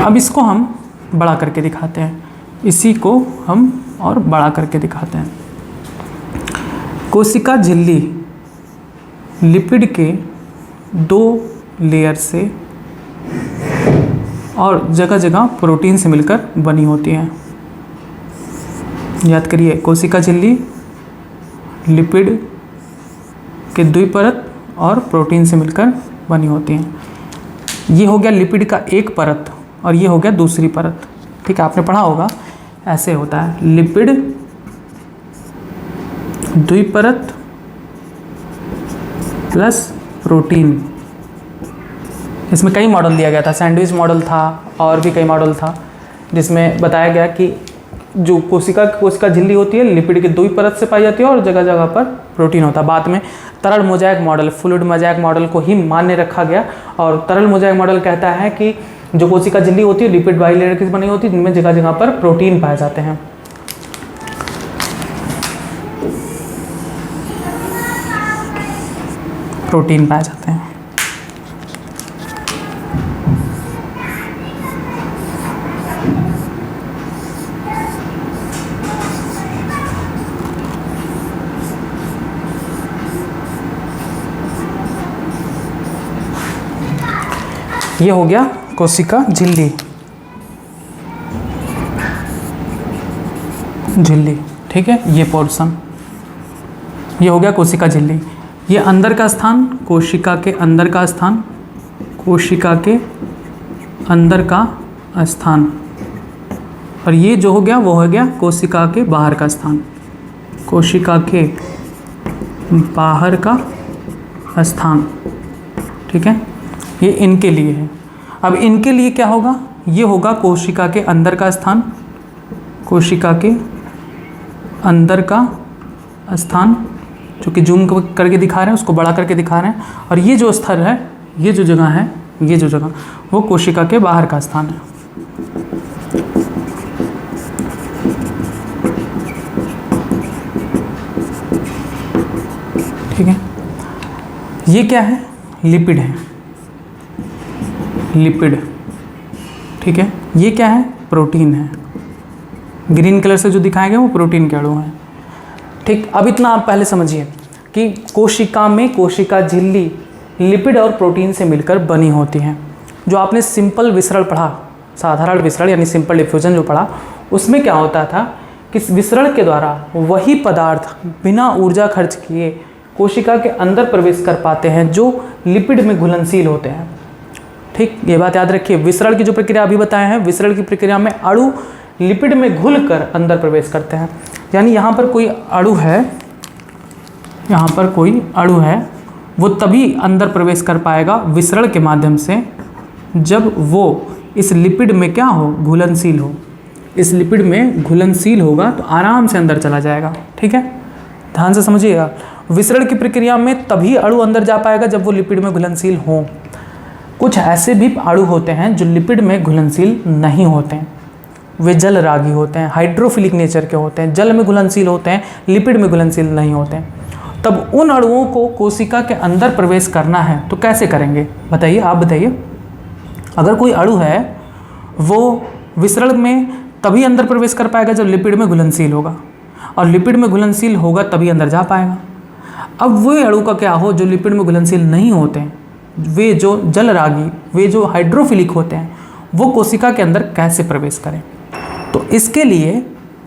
Speaker 1: अब इसको हम बड़ा करके दिखाते हैं, इसी को हम और बड़ा करके दिखाते हैं। कोशिका झिल्ली लिपिड के 2 लेयर से और जगह जगह प्रोटीन से मिलकर बनी होती है। याद करिए, कोशिका झिल्ली लिपिड के 2 परत और प्रोटीन से मिलकर बनी होती हैं। ये हो गया लिपिड का एक परत और ये हो गया दूसरी परत। ठीक है, आपने पढ़ा होगा ऐसे होता है, लिपिड 2 परत प्लस प्रोटीन। इसमें कई मॉडल दिया गया था, सैंडविच मॉडल था और भी कई मॉडल था, जिसमें बताया गया कि जो कोशिका झिल्ली होती है लिपिड की 2 परत से पाई जाती है और जगह जगह पर प्रोटीन होता है। बाद में तरल mosaic model, fluid mosaic model को ही मान्य रखा गया और तरल मोज़ेक मॉडल कहता है कि जो कोशिका झिल्ली होती है लिपिड बाइलेयर की बनी होती है, जिनमें जगह जगह पर प्रोटीन पाए जाते हैं। प्रोटीन पाए जाते हैं। ये हो गया कोशिका झिल्ली। झिल्ली, ठीक है, ये पोर्शन, ये हो गया कोशिका झिल्ली। ये अंदर का स्थान, कोशिका के अंदर का स्थान, कोशिका के अंदर का स्थान, और ये जो हो गया वो हो गया कोशिका के बाहर का स्थान, कोशिका के बाहर का स्थान, ठीक है। ये इनके लिए है। अब इनके लिए क्या होगा, ये होगा कोशिका के अंदर का स्थान, कोशिका के अंदर का स्थान, जो कि जूम करके दिखा रहे हैं, उसको बड़ा करके दिखा रहे हैं, और ये जो स्थल है, ये जो जगह है, ये जो जगह, वो कोशिका के बाहर का स्थान है। ठीक है, ये क्या है, लिपिड है, लिपिड, ठीक है। ये क्या है, प्रोटीन है, ग्रीन कलर से जो दिखाए गए वो प्रोटीन के अणु हैं, ठीक। अब इतना आप पहले समझिए कि कोशिका में कोशिका झिल्ली लिपिड और प्रोटीन से मिलकर बनी होती हैं। जो आपने सिंपल विसरण पढ़ा, साधारण विसरण यानी सिंपल डिफ्यूजन जो पढ़ा, उसमें क्या होता था कि विसरण के द्वारा वही पदार्थ बिना ऊर्जा खर्च किए कोशिका के अंदर प्रवेश कर पाते हैं जो लिपिड में घुलनशील होते हैं, ठीक। ये बात याद रखिए। विसरण की जो प्रक्रिया अभी बताए हैं, विसरण की प्रक्रिया में अणु लिपिड में घुलकर अंदर प्रवेश करते हैं। यानी यहाँ पर कोई अणु है, यहाँ पर कोई अणु है, वो तभी अंदर प्रवेश कर पाएगा विसरण के माध्यम से जब वो इस लिपिड में क्या हो, घुलनशील हो। इस लिपिड में घुलनशील होगा तो आराम से अंदर चला जाएगा, ठीक है। ध्यान से समझिएगा, विसरण की प्रक्रिया में तभी अणु अंदर जा पाएगा जब वो लिपिड में घुलनशील हो। कुछ ऐसे भी अणु होते हैं जो लिपिड में घुलनशील नहीं होते हैं, वे जल रागी होते हैं, हाइड्रोफिलिक नेचर के होते हैं, जल में घुलनशील होते हैं, लिपिड में घुलनशील नहीं होते हैं। तब उन अणुओं को कोशिका के अंदर प्रवेश करना है तो कैसे करेंगे, बताइए, आप बताइए। अगर कोई अणु है वो विसरण में तभी अंदर प्रवेश कर पाएगा जब लिपिड में घुलनशील होगा, और लिपिड में घुलनशील होगा तभी अंदर जा पाएगा। अब वे अणु का क्या हो जो लिपिड में घुलनशील नहीं होते हैं, वे जो जल रागी, वे जो हाइड्रोफिलिक होते हैं, वो कोशिका के अंदर कैसे प्रवेश करें। तो इसके लिए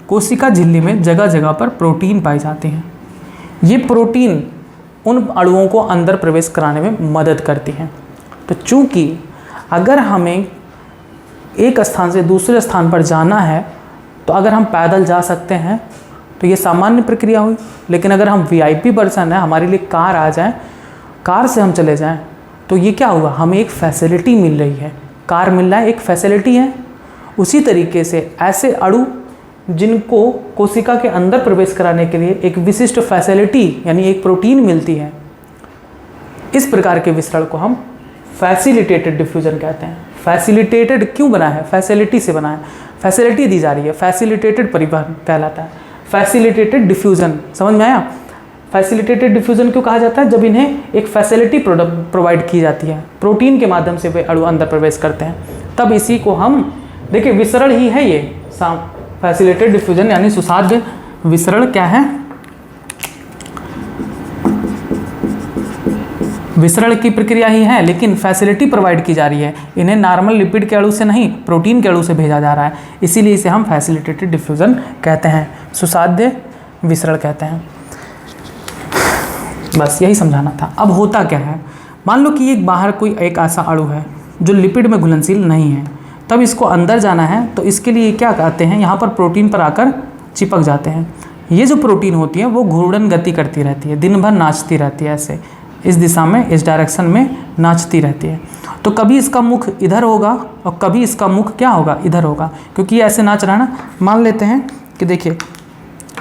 Speaker 1: कोशिका झिल्ली में जगह जगह पर प्रोटीन पाई जाती हैं। ये प्रोटीन उन अणुओं को अंदर प्रवेश कराने में मदद करती हैं। तो चूंकि अगर हमें एक स्थान से दूसरे स्थान पर जाना है तो अगर हम पैदल जा सकते हैं तो ये सामान्य प्रक्रिया हुई, लेकिन अगर हम वीआईपी पर्सन है, हमारे लिए कार आ जाए, कार से हम चले जाएं, तो ये क्या हुआ, हमें एक फैसिलिटी मिल रही है। कार मिल रहा है, एक फैसिलिटी है। उसी तरीके से ऐसे अणु जिनको कोशिका के अंदर प्रवेश कराने के लिए एक विशिष्ट फैसिलिटी यानी एक प्रोटीन मिलती है, इस प्रकार के विसरण को हम फैसिलिटेटेड डिफ्यूजन कहते हैं। फैसिलिटेटेड क्यों बना है, फैसिलिटी से बना है, फैसिलिटी दी जा रही है, फैसिलिटेटेड परिवहन कहलाता है। फैसिलिटेटेड डिफ्यूजन, समझ में आया। फैसिलिटेटेड डिफ्यूजन क्यों कहा जाता है, जब इन्हें एक फैसिलिटी प्रोवाइड की जाती है, प्रोटीन के माध्यम से वे अणु अंदर प्रवेश करते हैं, तब इसी को हम देखिए विसरण ही है ये फैसिलिटेटेड डिफ्यूजन यानी सुसाध्य विसरण क्या है, विसरण की प्रक्रिया ही है, लेकिन फैसिलिटी प्रोवाइड की जा रही है। इन्हें नॉर्मल लिपिड के अणु से नहीं, प्रोटीन के अणु से भेजा जा रहा है, इसीलिए इसे हम फैसिलिटेटेड डिफ्यूजन कहते हैं, सुसाध्य विसरण कहते हैं। बस यही समझाना था। अब होता क्या है, मान लो कि एक बाहर कोई एक ऐसा अणु है जो लिपिड में घुलनशील नहीं है, तब इसको अंदर जाना है तो इसके लिए क्या कहते हैं, यहाँ पर प्रोटीन पर आकर चिपक जाते हैं। ये जो प्रोटीन होती है वो घूर्णन गति करती रहती है, दिन भर नाचती रहती है, ऐसे इस दिशा में, इस डायरेक्शन में नाचती रहती है। तो कभी इसका मुख इधर होगा और कभी इसका मुख क्या होगा, इधर होगा, क्योंकि ये ऐसे नाच रहा है ना। मान लेते हैं कि देखिए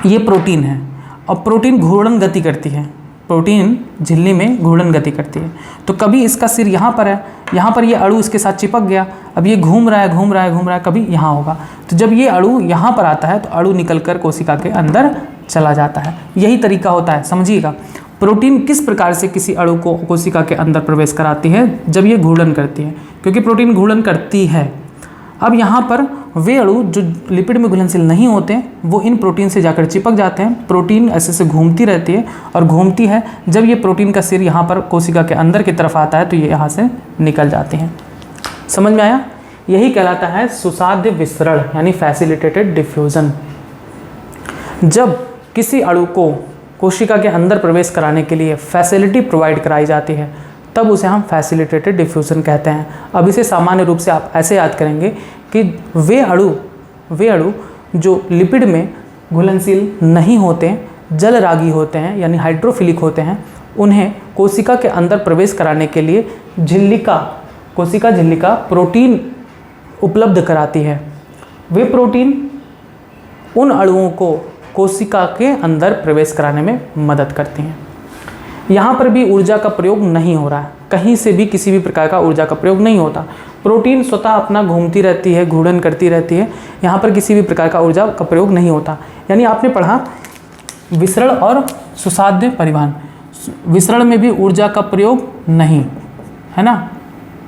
Speaker 1: ये प्रोटीन है और प्रोटीन घूर्णन गति करती है, प्रोटीन झिल्ली में घूर्णन गति करती है। तो कभी इसका सिर यहाँ पर है, यहाँ पर ये अणु इसके साथ चिपक गया, अब ये घूम रहा है घूम रहा है घूम रहा है, कभी यहाँ होगा। तो जब ये अणु यहाँ पर आता है तो अणु निकलकर कोशिका के अंदर चला जाता है। यही तरीका होता है, समझिएगा। प्रोटीन किस प्रकार से किसी अणु को कोशिका के अंदर प्रवेश कराती है, जब ये घूर्णन करती है, क्योंकि प्रोटीन घूर्णन करती है। अब यहाँ पर वे अणु जो लिपिड में घुलनशील नहीं होते हैं वो इन प्रोटीन से जाकर चिपक जाते हैं। प्रोटीन ऐसे से घूमती रहती है और घूमती है, जब ये प्रोटीन का सिर यहाँ पर कोशिका के अंदर की तरफ आता है तो ये यहाँ से निकल जाते हैं। समझ में आया। यही कहलाता है सुसाध्य विसरण यानी फैसिलिटेटेड डिफ्यूजन। जब किसी अणु को कोशिका के अंदर प्रवेश कराने के लिए फैसिलिटी प्रोवाइड कराई जाती है तब उसे हम फैसिलिटेटेड डिफ्यूज़न कहते हैं। अब इसे सामान्य रूप से आप ऐसे याद करेंगे कि वे अणु जो लिपिड में घुलनशील नहीं होते, जलरागी होते हैं यानी हाइड्रोफिलिक होते हैं, उन्हें कोशिका के अंदर प्रवेश कराने के लिए कोशिका झिल्लिका प्रोटीन उपलब्ध कराती है। वे प्रोटीन उन अणुओं को कोशिका के अंदर प्रवेश कराने में मदद करती हैं। यहाँ पर भी ऊर्जा का प्रयोग नहीं हो रहा है, कहीं से भी किसी भी प्रकार का ऊर्जा का प्रयोग नहीं होता। प्रोटीन स्वतः अपना घूमती रहती है, घूर्णन करती रहती है, यहाँ पर किसी भी प्रकार का ऊर्जा का प्रयोग नहीं होता। यानी आपने पढ़ा विसरण और सुसाध्य परिवहन, विसरण में भी ऊर्जा का प्रयोग नहीं है ना,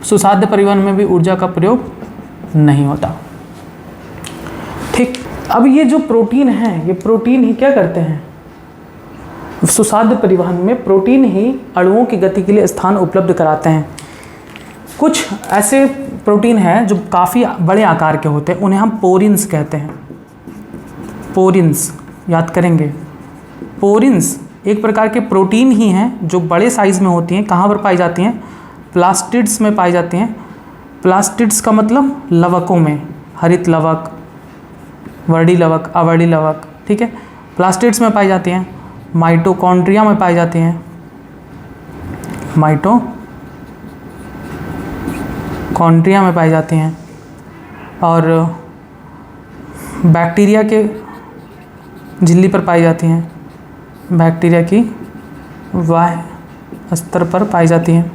Speaker 1: सुसाध्य परिवहन में भी ऊर्जा का प्रयोग नहीं होता। ठीक, अब ये जो प्रोटीन है, ये प्रोटीन ही क्या करते हैं, सुसाध्य परिवहन में प्रोटीन ही अणुओं की गति के लिए स्थान उपलब्ध कराते हैं। कुछ ऐसे प्रोटीन हैं जो काफ़ी बड़े आकार के होते हैं, उन्हें हम पोरिन्स कहते हैं। पोरिन्स याद करेंगे, पोरिन्स एक प्रकार के प्रोटीन ही हैं जो बड़े साइज़ में होती हैं। कहाँ पर पाई जाती हैं? प्लास्टिड्स में पाई जाती हैं। प्लास्टिड्स का मतलब लवकों में, हरित लवक, वर्णी लवक, अवर्णी लवक, ठीक है, प्लास्टिड्स में पाई जाती हैं। माइटोकॉन्ड्रिया में पाई जाती हैं, माइटोकॉन्ड्रिया में पाई जाती हैं, और बैक्टीरिया के झिल्ली पर पाई जाती हैं, बैक्टीरिया की बाह्य स्तर पर पाई जाती हैं।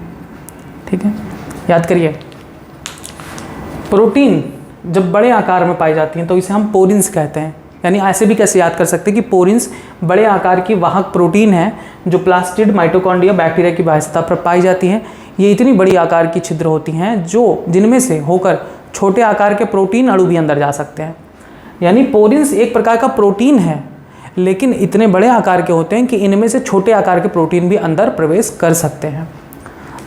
Speaker 1: ठीक है, याद करिए, प्रोटीन जब बड़े आकार में पाई जाती हैं तो इसे हम पोरिन्स कहते हैं। यानी ऐसे भी कैसे याद कर सकते हैं कि पोरिन्स बड़े आकार की वाहक प्रोटीन है जो प्लास्टिड, माइटोकॉन्ड्रिया, बैक्टीरिया की बाह्य सतह पर पाई जाती हैं। ये इतनी बड़ी आकार की छिद्र होती हैं जिनमें से होकर छोटे आकार के प्रोटीन अणु भी अंदर जा सकते हैं। यानी पोरिन्स एक प्रकार का प्रोटीन है, लेकिन इतने बड़े आकार के होते हैं कि इनमें से छोटे आकार के प्रोटीन भी अंदर प्रवेश कर सकते हैं।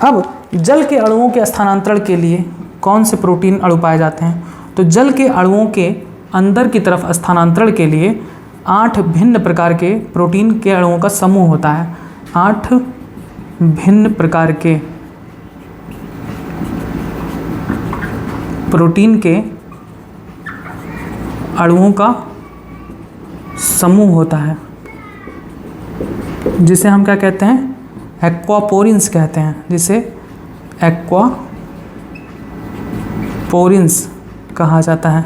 Speaker 1: अब जल के अणुओं के स्थानांतरण के लिए कौन से प्रोटीन अणु पाए जाते हैं? तो जल के अणुओं के अंदर की तरफ स्थानांतरण के लिए 8 भिन्न प्रकार के प्रोटीन के अणुओं का समूह होता है। 8 भिन्न प्रकार के प्रोटीन के अणुओं का समूह होता है, जिसे हम क्या कहते हैं? एक्वापोरिन्स कहते हैं, जिसे एक्वापोरिन्स कहा जाता है।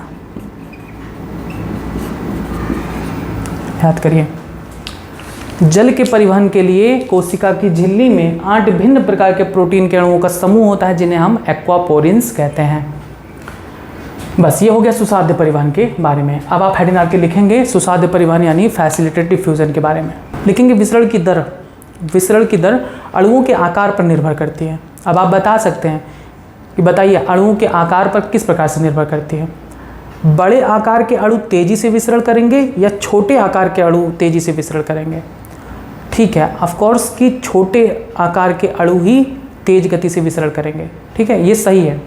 Speaker 1: याद करिए, जल के परिवहन के लिए कोशिका की झिल्ली में 8 भिन्न प्रकार के प्रोटीन के अणुओं का समूह होता है, जिन्हें हम एक्वापोरिन्स कहते हैं। बस ये हो गया सुसाध्य परिवहन के बारे में। अब आप हेडिंग आके लिखेंगे सुसाध्य परिवहन यानी फैसिलिटेटेड डिफ्यूजन के बारे में। लिखेंगे विसरण की दर अणुओं के आकार पर निर्भर करती है। अब आप बता सकते हैं कि बताइए अणुओं के आकार पर किस प्रकार से निर्भर करती है? बड़े आकार के अणु तेजी से विसरण करेंगे या छोटे आकार के अणु तेजी से विसरण करेंगे? ठीक है, ऑफ कोर्स कि छोटे आकार के अणु ही तेज गति से विसरण करेंगे। ठीक है, ये सही है,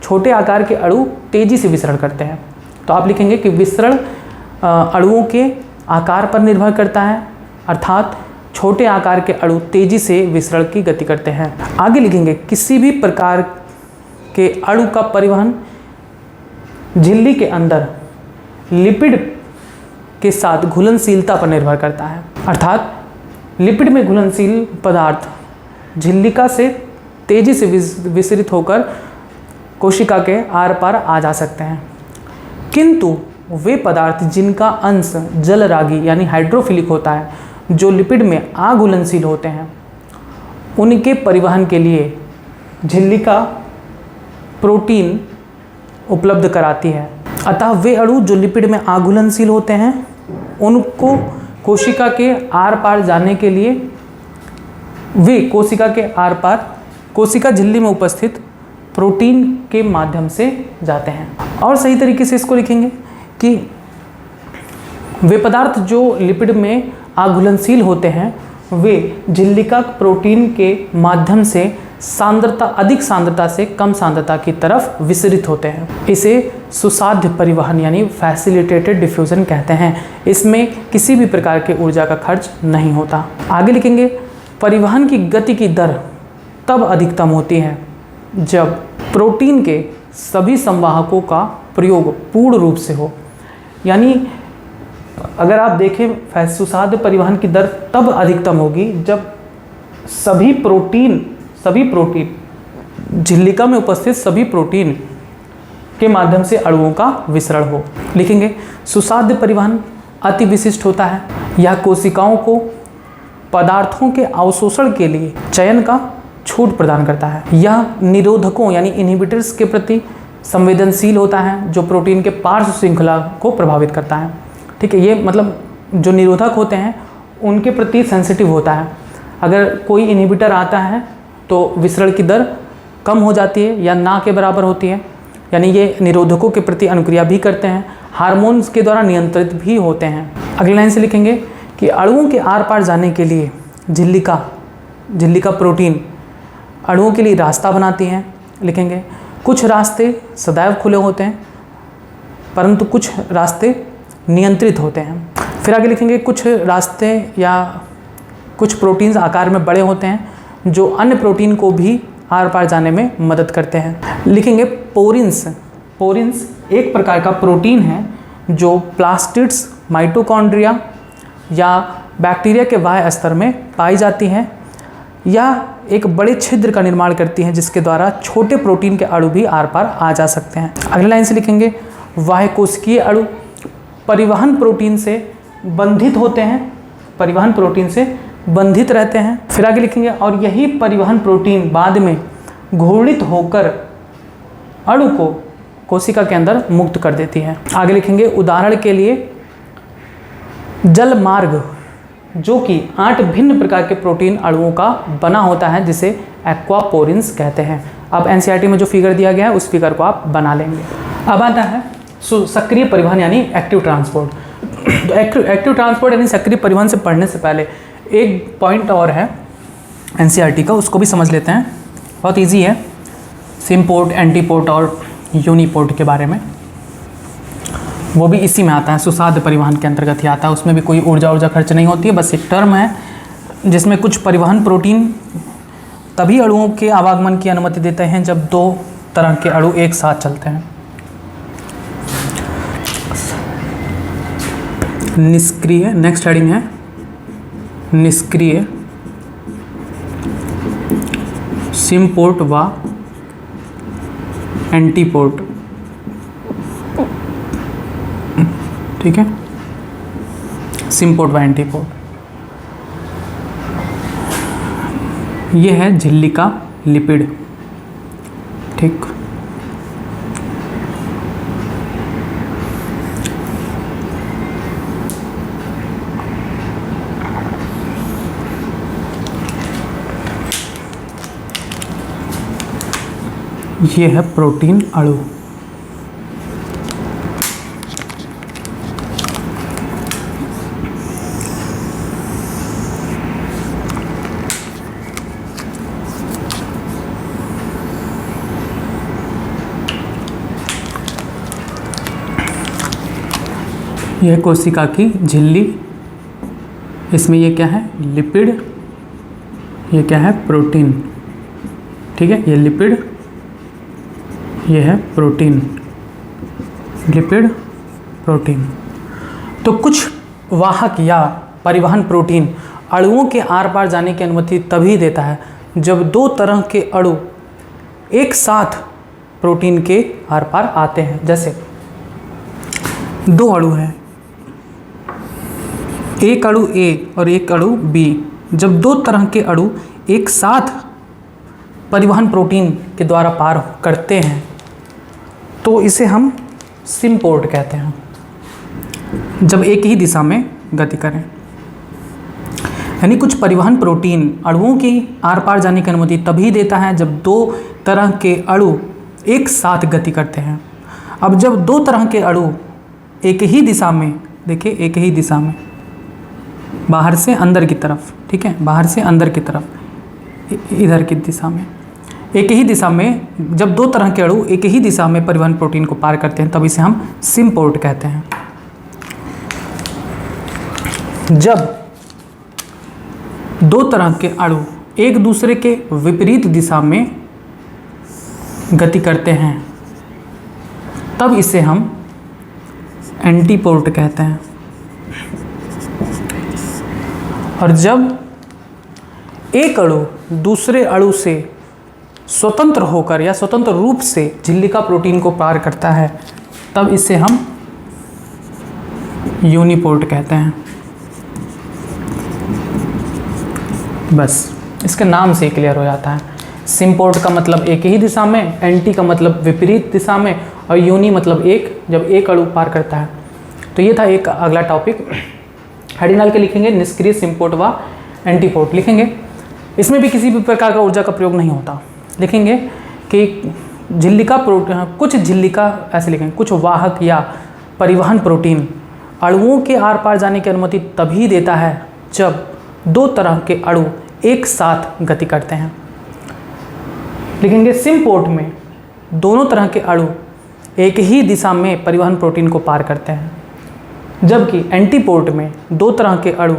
Speaker 1: छोटे आकार के अणु तेजी से विसरण करते हैं। तो आप लिखेंगे कि विसरण अणुओं के आकार पर निर्भर करता है, अर्थात छोटे आकार के अणु तेजी से विसरण की गति करते हैं। आगे लिखेंगे किसी भी प्रकार के अणु का परिवहन झिल्ली के अंदर लिपिड के साथ घुलनशीलता पर निर्भर करता है, अर्थात लिपिड में घुलनशील पदार्थ झिल्लिका से तेजी से विसरित होकर कोशिका के आर पार आ जा सकते हैं। किंतु वे पदार्थ जिनका अंश जलरागी यानी हाइड्रोफिलिक होता है, जो लिपिड में अघुलनशील होते हैं, उनके परिवहन के लिए झिल्लिका प्रोटीन उपलब्ध कराती है। अतः वे अणु जो लिपिड में अघुलनशील होते हैं, उनको कोशिका के आर पार जाने के लिए वे कोशिका के आर पार कोशिका झिल्ली में उपस्थित प्रोटीन के माध्यम से जाते हैं। और सही तरीके से इसको लिखेंगे कि वे पदार्थ जो लिपिड में अघुलनशील होते हैं, वे झिल्लिका प्रोटीन के माध्यम से सांद्रता, अधिक सांद्रता से कम सांद्रता की तरफ विसरित होते हैं। इसे सुसाध्य परिवहन यानी फैसिलिटेटेड डिफ्यूजन कहते हैं। इसमें किसी भी प्रकार के ऊर्जा का खर्च नहीं होता। आगे लिखेंगे, परिवहन की गति की दर तब अधिकतम होती है जब प्रोटीन के सभी संवाहकों का प्रयोग पूर्ण रूप से हो। यानी अगर आप देखें, सुसाध्य परिवहन की दर तब अधिकतम होगी जब सभी प्रोटीन झिल्लिका में उपस्थित सभी प्रोटीन के माध्यम से अणुओं का विसरण हो। लिखेंगे, सुसाध्य परिवहन अति विशिष्ट होता है। यह कोशिकाओं को पदार्थों के अवशोषण के लिए चयन का छूट प्रदान करता है। यह निरोधकों यानी इनहिबिटर्स के प्रति संवेदनशील होता है, जो प्रोटीन के पार्श्व श्रृंखला को प्रभावित करता है। ठीक है, ये मतलब जो निरोधक होते हैं उनके प्रति सेंसिटिव होता है। अगर कोई इनहिबिटर आता है तो विसरण की दर कम हो जाती है या ना के बराबर होती है। यानी ये निरोधकों के प्रति अनुक्रिया भी करते हैं, हार्मोन्स के द्वारा नियंत्रित भी होते हैं। अगली लाइन से लिखेंगे कि अणुओं के आर पार जाने के लिए झिल्लिका प्रोटीन अणुओं के लिए रास्ता बनाती हैं। लिखेंगे, कुछ रास्ते सदैव खुले होते हैं परंतु कुछ रास्ते नियंत्रित होते हैं। फिर आगे लिखेंगे, कुछ रास्ते या कुछ प्रोटीन्स आकार में बड़े होते हैं जो अन्य प्रोटीन को भी आर पार जाने में मदद करते हैं। लिखेंगे, पोरिन्स एक प्रकार का प्रोटीन है जो प्लास्टिड्स, माइटोकॉन्ड्रिया या बैक्टीरिया के बाह्य स्तर में पाई जाती है या एक बड़े छिद्र का निर्माण करती हैं जिसके द्वारा छोटे प्रोटीन के अणु भी आर पार आ जा सकते हैं। अगली लाइन से लिखेंगे, बाह्यकोशिकीय अणु परिवहन प्रोटीन से बंधित होते हैं, परिवहन प्रोटीन से बंधित रहते हैं। फिर आगे लिखेंगे, और यही परिवहन प्रोटीन बाद में घूर्णित होकर अणु को कोशिका के अंदर मुक्त कर देती है। आगे लिखेंगे, उदाहरण के लिए जल मार्ग जो कि 8 भिन्न प्रकार के प्रोटीन अणुओं का बना होता है जिसे एक्वापोरिन्स कहते हैं। अब एनसीईआरटी में जो फिगर दिया गया है उस फिगर को आप बना लेंगे। अब आता है सक्रिय परिवहन यानी एक्टिव ट्रांसपोर्ट। तो एक्टिव ट्रांसपोर्ट यानी सक्रिय परिवहन से पढ़ने से पहले एक पॉइंट और है एनसीईआरटी का, उसको भी समझ लेते हैं। बहुत इजी है, सिमपोर्ट, एंटीपोर्ट और यूनिपोर्ट के बारे में। वो भी इसी में आता है, सुसाध्य परिवहन के अंतर्गत ही आता है। उसमें भी कोई ऊर्जा खर्च नहीं होती है, बस एक टर्म है जिसमें कुछ परिवहन प्रोटीन तभी अणुओं के आवागमन की अनुमति देते हैं जब 2 तरह के अणु एक साथ चलते हैं। निष्क्रिय, नेक्स्ट हेडिंग है निष्क्रिय सिमपोर्ट व एंटीपोर्ट। ठीक है, सिमपोर्ट व एंटीपोर्ट। ये है झिल्लिका लिपिड। ठीक, ये है प्रोटीन अणु। यह कोशिका की झिल्ली, इसमें ये क्या है, लिपिड, ये क्या है, प्रोटीन। ठीक है, ये लिपिड, ये है प्रोटीन, लिपिड, प्रोटीन। तो कुछ वाहक या परिवहन प्रोटीन अणुओं के आर पार जाने की अनुमति तभी देता है जब 2 तरह के अणु एक साथ प्रोटीन के आर पार आते हैं। जैसे 2 अणु हैं, एक अणु A और एक अणु B। जब 2 तरह के अणु एक साथ परिवहन प्रोटीन के द्वारा पार करते हैं तो इसे हम सिमपोर्ट कहते हैं, जब एक ही दिशा में गति करें। यानी कुछ परिवहन प्रोटीन अणुओं की आर पार जाने की अनुमति तभी देता है जब 2 तरह के अणु एक साथ गति करते हैं। अब जब 2 तरह के अणु एक ही दिशा में, देखिए एक ही दिशा में, बाहर से अंदर की तरफ, ठीक है, बाहर से अंदर की तरफ, इधर की दिशा में, एक ही दिशा में, जब दो तरह के अणु एक ही दिशा में परिवहन प्रोटीन को पार करते हैं तब इसे हम सिम्पोर्ट कहते हैं। जब दो तरह के अणु एक दूसरे के विपरीत दिशा में गति करते हैं तब इसे हम एंटीपोर्ट कहते हैं। और जब एक अणु दूसरे अणु से स्वतंत्र होकर या स्वतंत्र रूप से झिल्लिका प्रोटीन को पार करता है तब इसे हम यूनिपोर्ट कहते हैं। बस इसके नाम से क्लियर हो जाता है। सिम्पोर्ट का मतलब एक ही दिशा में, एंटी का मतलब विपरीत दिशा में, और यूनि मतलब एक, जब एक अणु पार करता है। तो ये था एक अगला टॉपिक। हेडिंग डाल के लिखेंगे निष्क्रिय सिम्पोर्ट व एंटीपोर्ट लिखेंगे। इसमें भी किसी भी प्रकार का ऊर्जा का प्रयोग नहीं होता। लिखेंगे कि झिल्लिका प्रोटीन, कुछ झिल्लिका ऐसे लिखेंगे, कुछ वाहक या परिवहन प्रोटीन अणुओं के आर पार जाने की अनुमति तभी देता है जब दो तरह के अणु एक साथ गति करते हैं। लिखेंगे सिम्पोर्ट में दोनों तरह के अणु एक ही दिशा में परिवहन प्रोटीन को पार करते हैं, जबकि एंटीपोर्ट में दो तरह के अणु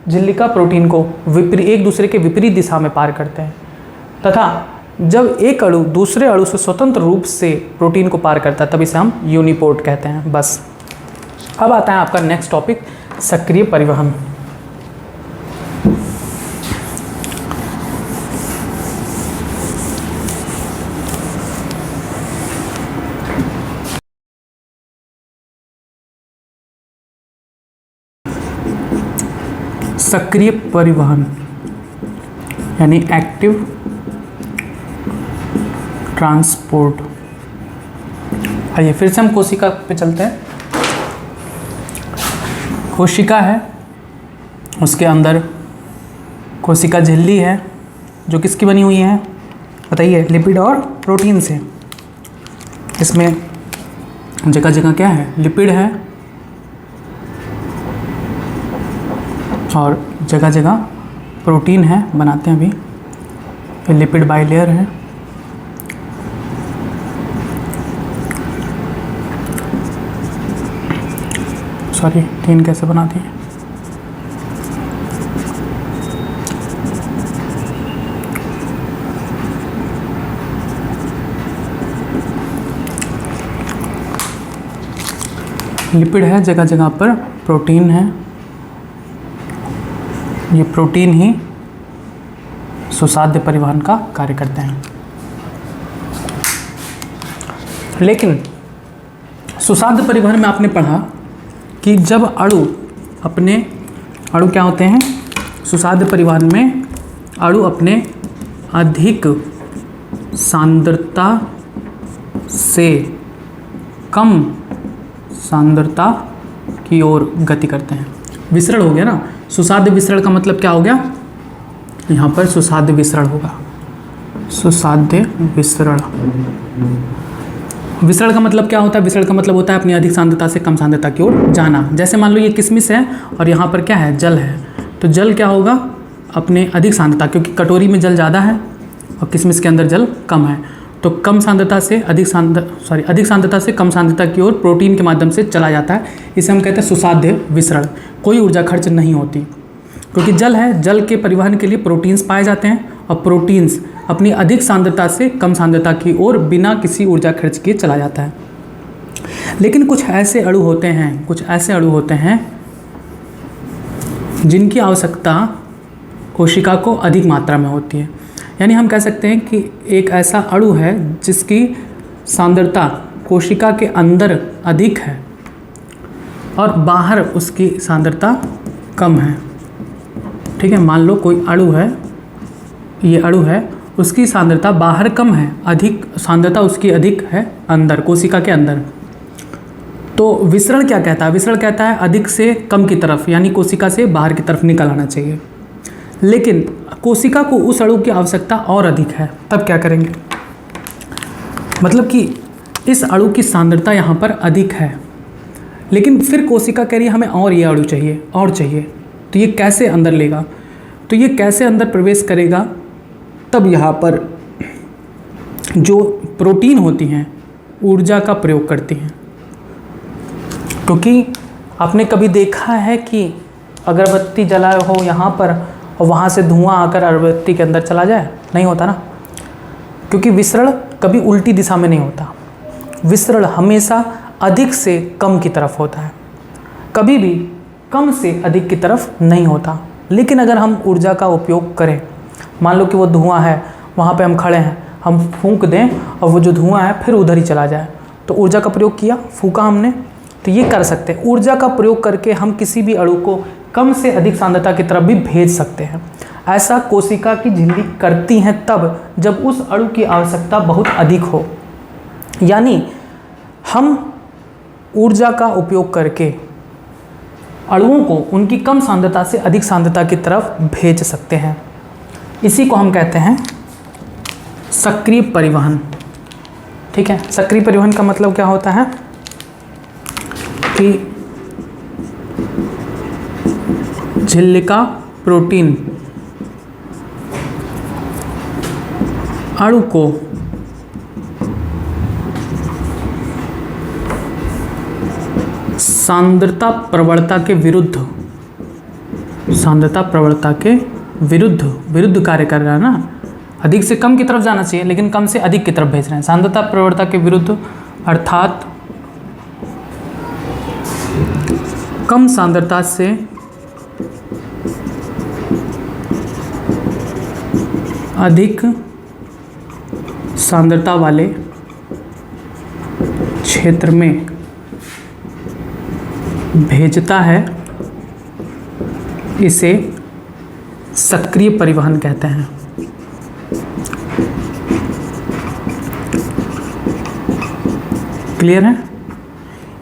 Speaker 1: झिल्लिका प्रोटीन को एक दूसरे के विपरीत दिशा में पार करते हैं, तथा जब एक अणु दूसरे अणु से स्वतंत्र रूप से प्रोटीन को पार करता है तब इसे हम यूनिपोर्ट कहते हैं। बस अब आता है आपका नेक्स्ट टॉपिक, सक्रिय परिवहन। सक्रिय परिवहन यानी एक्टिव ट्रांसपोर्ट। आइए फिर से हम कोशिका पे चलते हैं। कोशिका है, उसके अंदर कोशिका झिल्ली है जो किसकी बनी हुई है बताइए, लिपिड और प्रोटीन से। इसमें जगह जगह क्या है, लिपिड है और जगह जगह प्रोटीन है, बनाते हैं अभी। ये लिपिड बाइलेयर है। सॉरी, 3 कैसे बनाती है। लिपिड है, जगह जगह पर प्रोटीन है। ये प्रोटीन ही सुसाध्य परिवहन का कार्य करते हैं। लेकिन सुसाध्य परिवहन में आपने पढ़ा कि जब अणु क्या होते हैं, सुसाध्य परिवहन में अणु अपने अधिक सांद्रता से कम सांद्रता की ओर गति करते हैं। विसरण हो गया ना, सुसाध्य विसरण का मतलब क्या हो गया, यहाँ पर सुसाध्य विसरण होगा। सुसाध्य विसरण, विसरण का मतलब क्या होता है, विसरण का मतलब होता है अपनी अधिक सांद्रता से कम सांद्रता की ओर जाना। जैसे मान लो ये किशमिश है और यहाँ पर क्या है, जल है, तो जल क्या होगा, अपने अधिक सांद्रता, क्योंकि कटोरी में जल ज़्यादा है और किशमिश के अंदर जल कम है, तो कम सांद्रता से अधिक सांद्रता से कम सांद्रता की ओर प्रोटीन के माध्यम से चला जाता है। इसे हम कहते हैं सुसाध्य विसरण। कोई ऊर्जा खर्च नहीं होती, क्योंकि जल है, जल के परिवहन के लिए प्रोटीन्स पाए जाते हैं और प्रोटीन्स अपनी अधिक सांद्रता से कम सांद्रता की ओर बिना किसी ऊर्जा खर्च किए चला जाता है। लेकिन कुछ ऐसे अणु होते हैं जिनकी आवश्यकता कोशिका को अधिक मात्रा में होती है। यानी हम कह सकते हैं कि एक ऐसा अणु है जिसकी सांद्रता कोशिका के अंदर अधिक है और बाहर उसकी सांद्रता कम है। ठीक है, मान लो कोई अणु है, ये अणु है, उसकी सांद्रता बाहर कम है, अधिक सांद्रता उसकी अधिक है अंदर, कोशिका के अंदर। तो विसरण क्या कहता है, विसरण कहता है अधिक से कम की तरफ, यानी कोशिका से बाहर की तरफ निकल आना चाहिए। लेकिन कोशिका को उस अणु की आवश्यकता और अधिक है, तब क्या करेंगे, मतलब कि इस अणु की सांद्रता यहाँ पर अधिक है, लेकिन फिर कोशिका कह रही है हमें और ये अणु चाहिए और चाहिए, तो ये कैसे अंदर लेगा, तो ये कैसे अंदर प्रवेश करेगा, तब यहाँ पर जो प्रोटीन होती हैं ऊर्जा का प्रयोग करती हैं। क्योंकि आपने कभी देखा है कि अगरबत्ती जलाए हो यहाँ पर और वहाँ से धुआं आकर अगरबत्ती के अंदर चला जाए? नहीं होता ना, क्योंकि विसरण कभी उल्टी दिशा में नहीं होता। विसरण हमेशा अधिक से कम की तरफ होता है, कभी भी कम से अधिक की तरफ नहीं होता। लेकिन अगर हम ऊर्जा का उपयोग करें, मान लो कि वो धुआं है, वहाँ पे हम खड़े हैं, हम फूंक दें और वो जो धुआं है फिर उधर ही चला जाए, तो ऊर्जा का प्रयोग किया, फूंका हमने, तो ये कर सकते हैं। ऊर्जा का प्रयोग करके हम किसी भी अणु को कम से अधिक सांद्रता की तरफ भी भेज सकते हैं। ऐसा कोशिका की झिल्ली करती हैं तब जब उस अणु की आवश्यकता बहुत अधिक हो। यानी हम ऊर्जा का उपयोग करके अणुओं को उनकी कम सांद्रता से अधिक सांद्रता की तरफ भेज सकते हैं। इसी को हम कहते हैं सक्रिय परिवहन। ठीक है, सक्रिय परिवहन का मतलब क्या होता है कि झिल्लिका प्रोटीन अणु को सांद्रता प्रवणता के विरुद्ध, सांद्रता प्रवणता के विरुद्ध कार्य कर रहा है ना। अधिक से कम की तरफ जाना चाहिए लेकिन कम से अधिक की तरफ भेज रहे हैं। सांद्रता प्रवणता के विरुद्ध अर्थात कम सांद्रता से अधिक सांद्रता वाले क्षेत्र में भेजता है, इसे सक्रिय परिवहन कहते हैं। क्लियर है?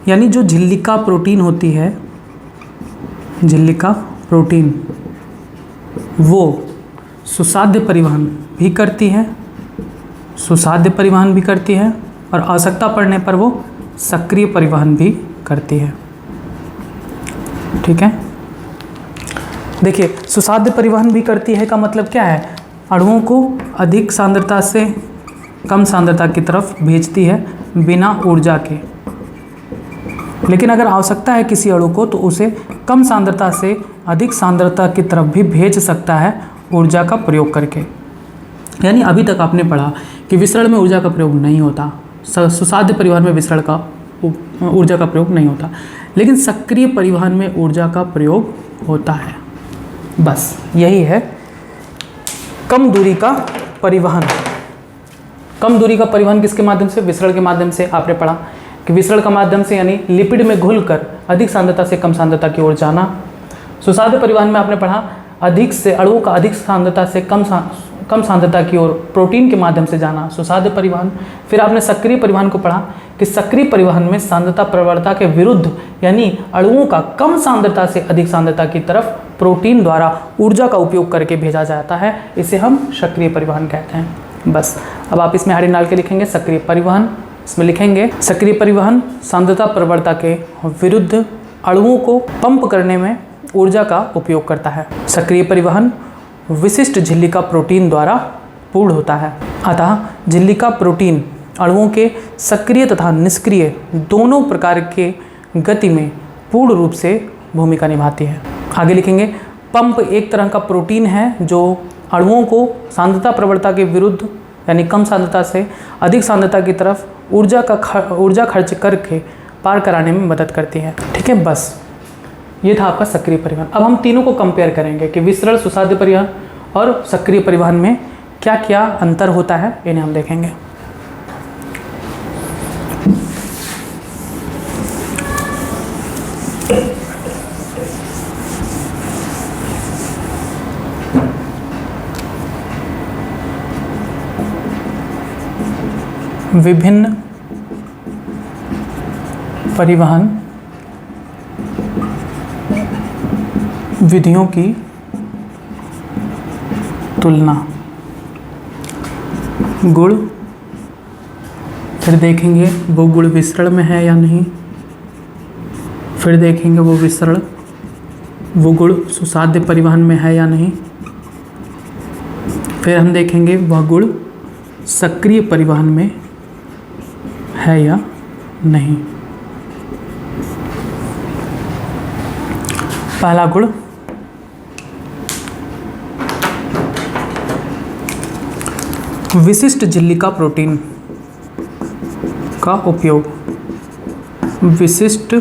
Speaker 1: यानी जो झिल्लिका प्रोटीन होती है, झिल्लिका प्रोटीन, वो सुसाध्य परिवहन भी करती है, सुसाध्य परिवहन भी करती है और आवश्यकता पड़ने पर वो सक्रिय परिवहन भी करती है। ठीक है, देखिए सुसाध्य परिवहन भी करती है का मतलब क्या है? अणुओं को अधिक सांद्रता से कम सांद्रता की तरफ भेजती है बिना ऊर्जा के। लेकिन अगर आवश्यकता है किसी अणु को तो उसे कम सांद्रता से अधिक सांद्रता की तरफ भी भेज सकता है ऊर्जा का प्रयोग करके। यानी अभी तक आपने पढ़ा कि विसरण में ऊर्जा का प्रयोग नहीं होता, सुसाध्य परिवहन में विसरण का ऊर्जा का प्रयोग नहीं होता, लेकिन सक्रिय परिवहन में ऊर्जा का प्रयोग होता है। बस यही है कम दूरी का परिवहन। कम दूरी का परिवहन किसके माध्यम से? विसरण के माध्यम से। आपने पढ़ा कि विसरण का माध्यम से यानी लिपिड में घुलकर अधिक सांद्रता से कम सांद्रता की ओर जाना। सुसाध्य परिवहन में आपने पढ़ा अधिक से अणुओं का अधिक सांद्रता से कम सांद्रता की ओर प्रोटीन के माध्यम से जाना, सुसाध्य परिवहन। फिर आपने सक्रिय परिवहन को पढ़ा कि सक्रिय परिवहन में सांद्रता प्रवणता के विरुद्ध यानी अणुओं का कम सांद्रता से अधिक सांद्रता की तरफ प्रोटीन द्वारा ऊर्जा का उपयोग करके भेजा जाता है, इसे हम सक्रिय परिवहन कहते हैं। बस अब आप इसमें हरी डाल के लिखेंगे सक्रिय परिवहन। इसमें लिखेंगे सक्रिय परिवहन सांद्रता प्रवणता के विरुद्ध अणुओं को पंप करने में ऊर्जा का उपयोग करता है। सक्रिय परिवहन विशिष्ट झिल्लिका प्रोटीन द्वारा पूर्ण होता है। अतः झिल्लिका प्रोटीन अणुओं के सक्रिय तथा निष्क्रिय दोनों प्रकार के गति में पूर्ण रूप से भूमिका निभाती है। आगे लिखेंगे पंप एक तरह का प्रोटीन है जो अणुओं को सांद्रता प्रवणता के विरुद्ध यानी कम सांद्रता से अधिक सांद्रता की तरफ ऊर्जा खर्च करके पार कराने में मदद करती है। ठीक है, बस ये था आपका सक्रिय परिवहन। अब हम तीनों को कंपेयर करेंगे कि विसरण, सुसाध्य परिवहन और सक्रिय परिवहन में क्या क्या अंतर होता है, इन्हें हम देखेंगे। विभिन्न परिवहन विधियों की तुलना, गुण, फिर देखेंगे वो गुण विसरण में है या नहीं, फिर देखेंगे वो गुण सुसाध्य परिवहन में है या नहीं, फिर हम देखेंगे वह गुण सक्रिय परिवहन में है या नहीं। पहला गुण, विशिष्ट झिल्ली का प्रोटीन का उपयोग, विशिष्ट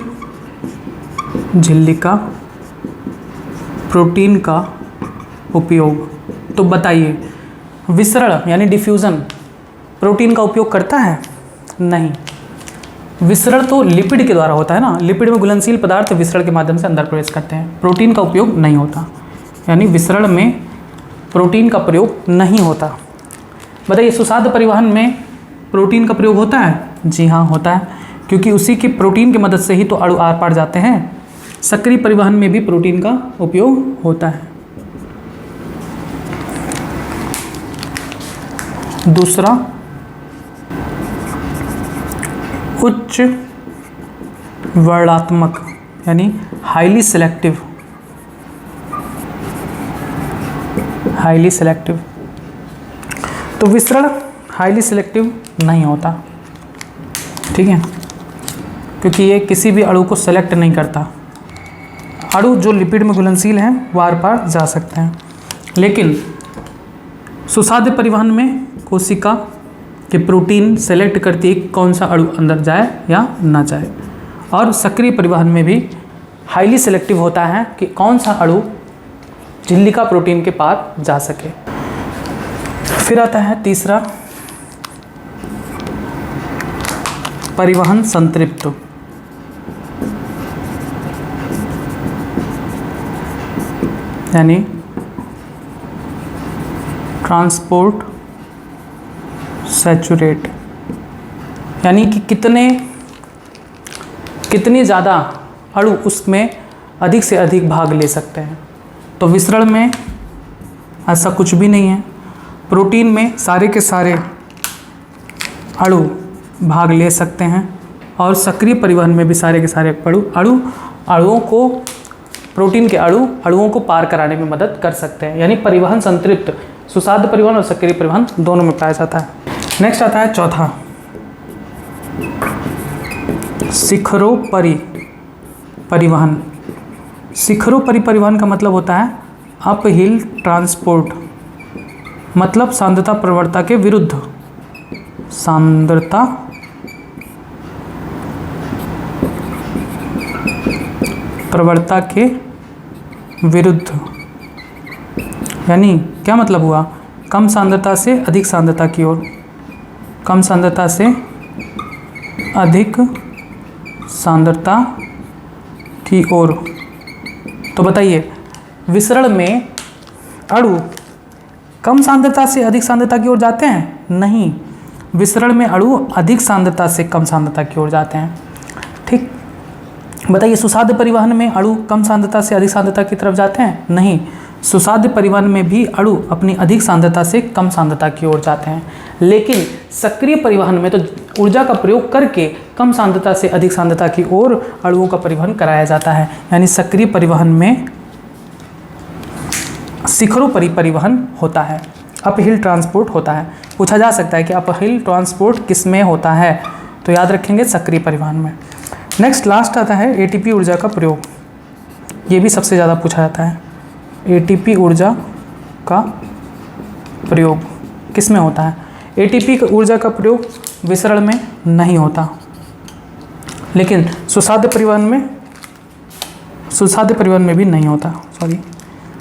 Speaker 1: झिल्ली का प्रोटीन का उपयोग। तो बताइए, विसरण यानी डिफ्यूज़न प्रोटीन का उपयोग करता है? नहीं। विसरण तो लिपिड के द्वारा होता है ना, लिपिड में घुलनशील पदार्थ विसरण के माध्यम से अंदर प्रवेश करते हैं, प्रोटीन का उपयोग नहीं होता, यानी विसरण में प्रोटीन का प्रयोग नहीं होता। बताइए, सुसाद्य परिवहन में प्रोटीन का प्रयोग होता है? जी हाँ, होता है, क्योंकि उसी के प्रोटीन की मदद से ही तो अणु आर पार जाते हैं। सक्रिय परिवहन में भी प्रोटीन का उपयोग होता है। दूसरा, उच्च वर्णात्मक यानी हाईली सिलेक्टिव, हाईली सिलेक्टिव। तो विसरण हाईली सिलेक्टिव नहीं होता, ठीक है, क्योंकि ये किसी भी अणु को सेलेक्ट नहीं करता। अणु जो लिपिड में घुलनशील हैं वो आर पार जा सकते हैं, लेकिन सुसाद्य परिवहन में कोशिका के प्रोटीन सेलेक्ट करती है कौन सा अणु अंदर जाए या ना जाए। और सक्रिय परिवहन में भी हाईली सिलेक्टिव होता है कि कौन सा अणु झिल्ली का प्रोटीन के पार जा सके। फिर आता है तीसरा, परिवहन संतृप्त, यानी ट्रांसपोर्ट सैचुरेट, यानी कि कितने ज़्यादा अणु उसमें अधिक से अधिक भाग ले सकते हैं। तो विसरण में ऐसा कुछ भी नहीं है, प्रोटीन में सारे के सारे अणु भाग ले सकते हैं, और सक्रिय परिवहन में भी सारे के सारे अणुओं को, प्रोटीन के अणुओं को पार कराने में मदद कर सकते हैं। यानी परिवहन संतृप्त सुसाद्य परिवहन और सक्रिय परिवहन दोनों में पाया जाता है। नेक्स्ट आता है चौथा, शिखरोपरि परिवहन। शिखरोपरि परिवहन का मतलब होता है अप हिल ट्रांसपोर्ट, मतलब सांद्रता प्रवणता के विरुद्ध, सांद्रता प्रवणता के विरुद्ध। यानी क्या मतलब हुआ? कम सांद्रता से अधिक सांद्रता की ओर, कम सांद्रता से अधिक सांद्रता की ओर। तो बताइए, विसरण में अणु कम सांद्रता से अधिक सांद्रता की ओर जाते हैं? नहीं, विसरण में अणु अधिक सांद्रता से कम सांद्रता की ओर जाते हैं। ठीक, बताइए, सुसाद्य परिवहन में अणु कम सांद्रता से अधिक सांद्रता की तरफ जाते हैं? नहीं, सुसाद्य परिवहन में भी अणु अपनी अधिक सांद्रता से कम सांद्रता की ओर जाते हैं, लेकिन सक्रिय परिवहन में तो ऊर्जा का प्रयोग करके कम सांद्रता से अधिक सांद्रता की ओर अणुओं का परिवहन कराया जाता है। यानी सक्रिय परिवहन में शिखरोपरि परिवहन होता है, अपहिल ट्रांसपोर्ट होता है। पूछा जा सकता है कि अपहिल ट्रांसपोर्ट किस में होता है, तो याद रखेंगे सक्रिय परिवहन में। नेक्स्ट लास्ट आता है एटीपी ऊर्जा का प्रयोग। ये भी सबसे ज़्यादा पूछा जाता है। एटीपी ऊर्जा का प्रयोग किस में होता है? एटीपी ऊर्जा का प्रयोग विसरण में नहीं होता, लेकिन सुसाद्य परिवहन में भी नहीं होता।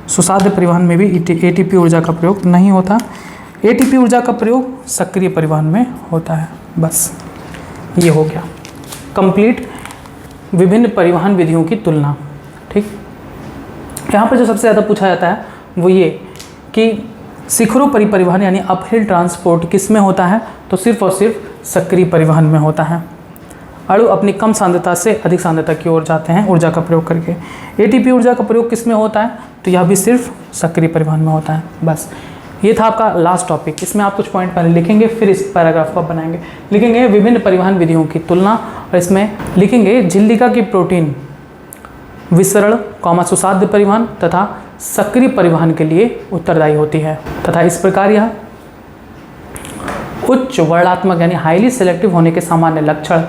Speaker 1: सुसाद्य परिवहन में भी एटीपी ऊर्जा का प्रयोग नहीं होता। एटीपी ऊर्जा का प्रयोग सक्रिय परिवहन में होता है। बस ये हो गया कंप्लीट विभिन्न परिवहन विधियों की तुलना। ठीक, यहाँ पर जो सबसे ज़्यादा पूछा जाता है वो ये कि शिखरोपरि परिवहन यानी अपहिल ट्रांसपोर्ट किस में होता है, तो सिर्फ और सिर्फ सक्रिय परिवहन में होता है। अणु अपनी कम सांद्रता से अधिक सांद्रता की ओर जाते हैं ऊर्जा का प्रयोग करके। एटीपी ऊर्जा का प्रयोग किस में होता है, तो यह भी सिर्फ सक्रिय परिवहन में होता है। बस ये था आपका लास्ट टॉपिक। इसमें आप कुछ पॉइंट पहले लिखेंगे, फिर इस पैराग्राफ को बनाएंगे। लिखेंगे विभिन्न परिवहन विधियों की तुलना, और इसमें लिखेंगे झिल्लिका की प्रोटीन विसरण, सुसाद्य परिवहन तथा सक्रिय परिवहन के लिए उत्तरदायी होती है, तथा इस प्रकार यह उच्च वर्णात्मक यानी हाईली सिलेक्टिव होने के सामान्य लक्षण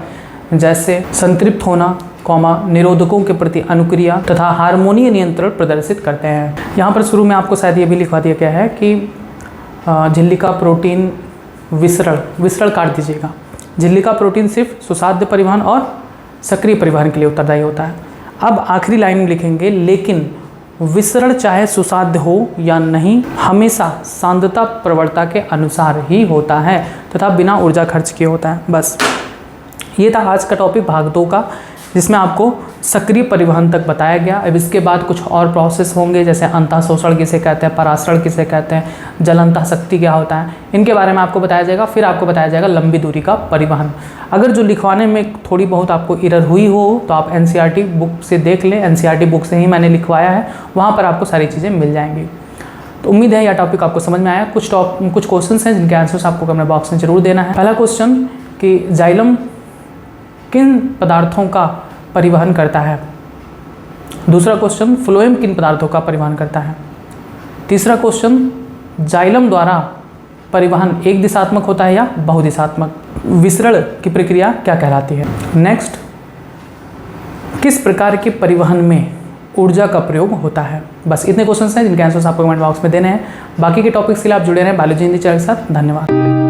Speaker 1: जैसे संतृप्त होना, निरोधकों के प्रति अनुक्रिया तथा हार्मोनीय नियंत्रण प्रदर्शित करते हैं। यहाँ पर शुरू में आपको शायद ये भी लिखवा दिया गया है कि झिल्ली का प्रोटीन विसरण काट दीजिएगा। झिल्ली का प्रोटीन सिर्फ सुसाध्य परिवहन और सक्रिय परिवहन के लिए उत्तरदायी होता है। अब आखिरी लाइन में लिखेंगे, लेकिन विसरण चाहे सुसाध्य हो या नहीं हमेशा सांद्रता प्रवणता के अनुसार ही होता है तथा बिना ऊर्जा खर्च किए होता है। बस ये था आज का टॉपिक भाग 2 का, जिसमें आपको सक्रिय परिवहन तक बताया गया। अब इसके बाद कुछ और प्रोसेस होंगे, जैसे अंतःशोषण किसे कहते हैं, परासरण किसे कहते हैं, जल अंतःशक्ति क्या होता है, इनके बारे में आपको बताया जाएगा। फिर आपको बताया जाएगा लंबी दूरी का परिवहन। अगर जो लिखवाने में थोड़ी बहुत आपको एरर हुई हो तो आप NCERT बुक से देख लें। NCERT बुक से ही मैंने लिखवाया है, वहाँ पर आपको सारी चीज़ें मिल जाएंगी। तो उम्मीद है यह टॉपिक आपको समझ में आया। कुछ क्वेश्चन हैं जिनके आंसर्स आपको कमेंट बॉक्स में जरूर देना है। पहला क्वेश्चन कि जाइलम किन पदार्थों का परिवहन करता है। दूसरा क्वेश्चन फ्लोएम किन पदार्थों का परिवहन करता है। तीसरा क्वेश्चन जाइलम द्वारा परिवहन एक दिशात्मक होता है या बहुदिशात्मक। विसरण की प्रक्रिया क्या कहलाती है। नेक्स्ट, किस प्रकार के परिवहन में ऊर्जा का प्रयोग होता है। बस इतने क्वेश्चन हैं जिनके आंसर्स आपको कमेंट बॉक्स में देने हैं। बाकी के टॉपिक्स के लिए आप जुड़े रहें बायोलॉजी हिंदी चैनल के साथ। धन्यवाद।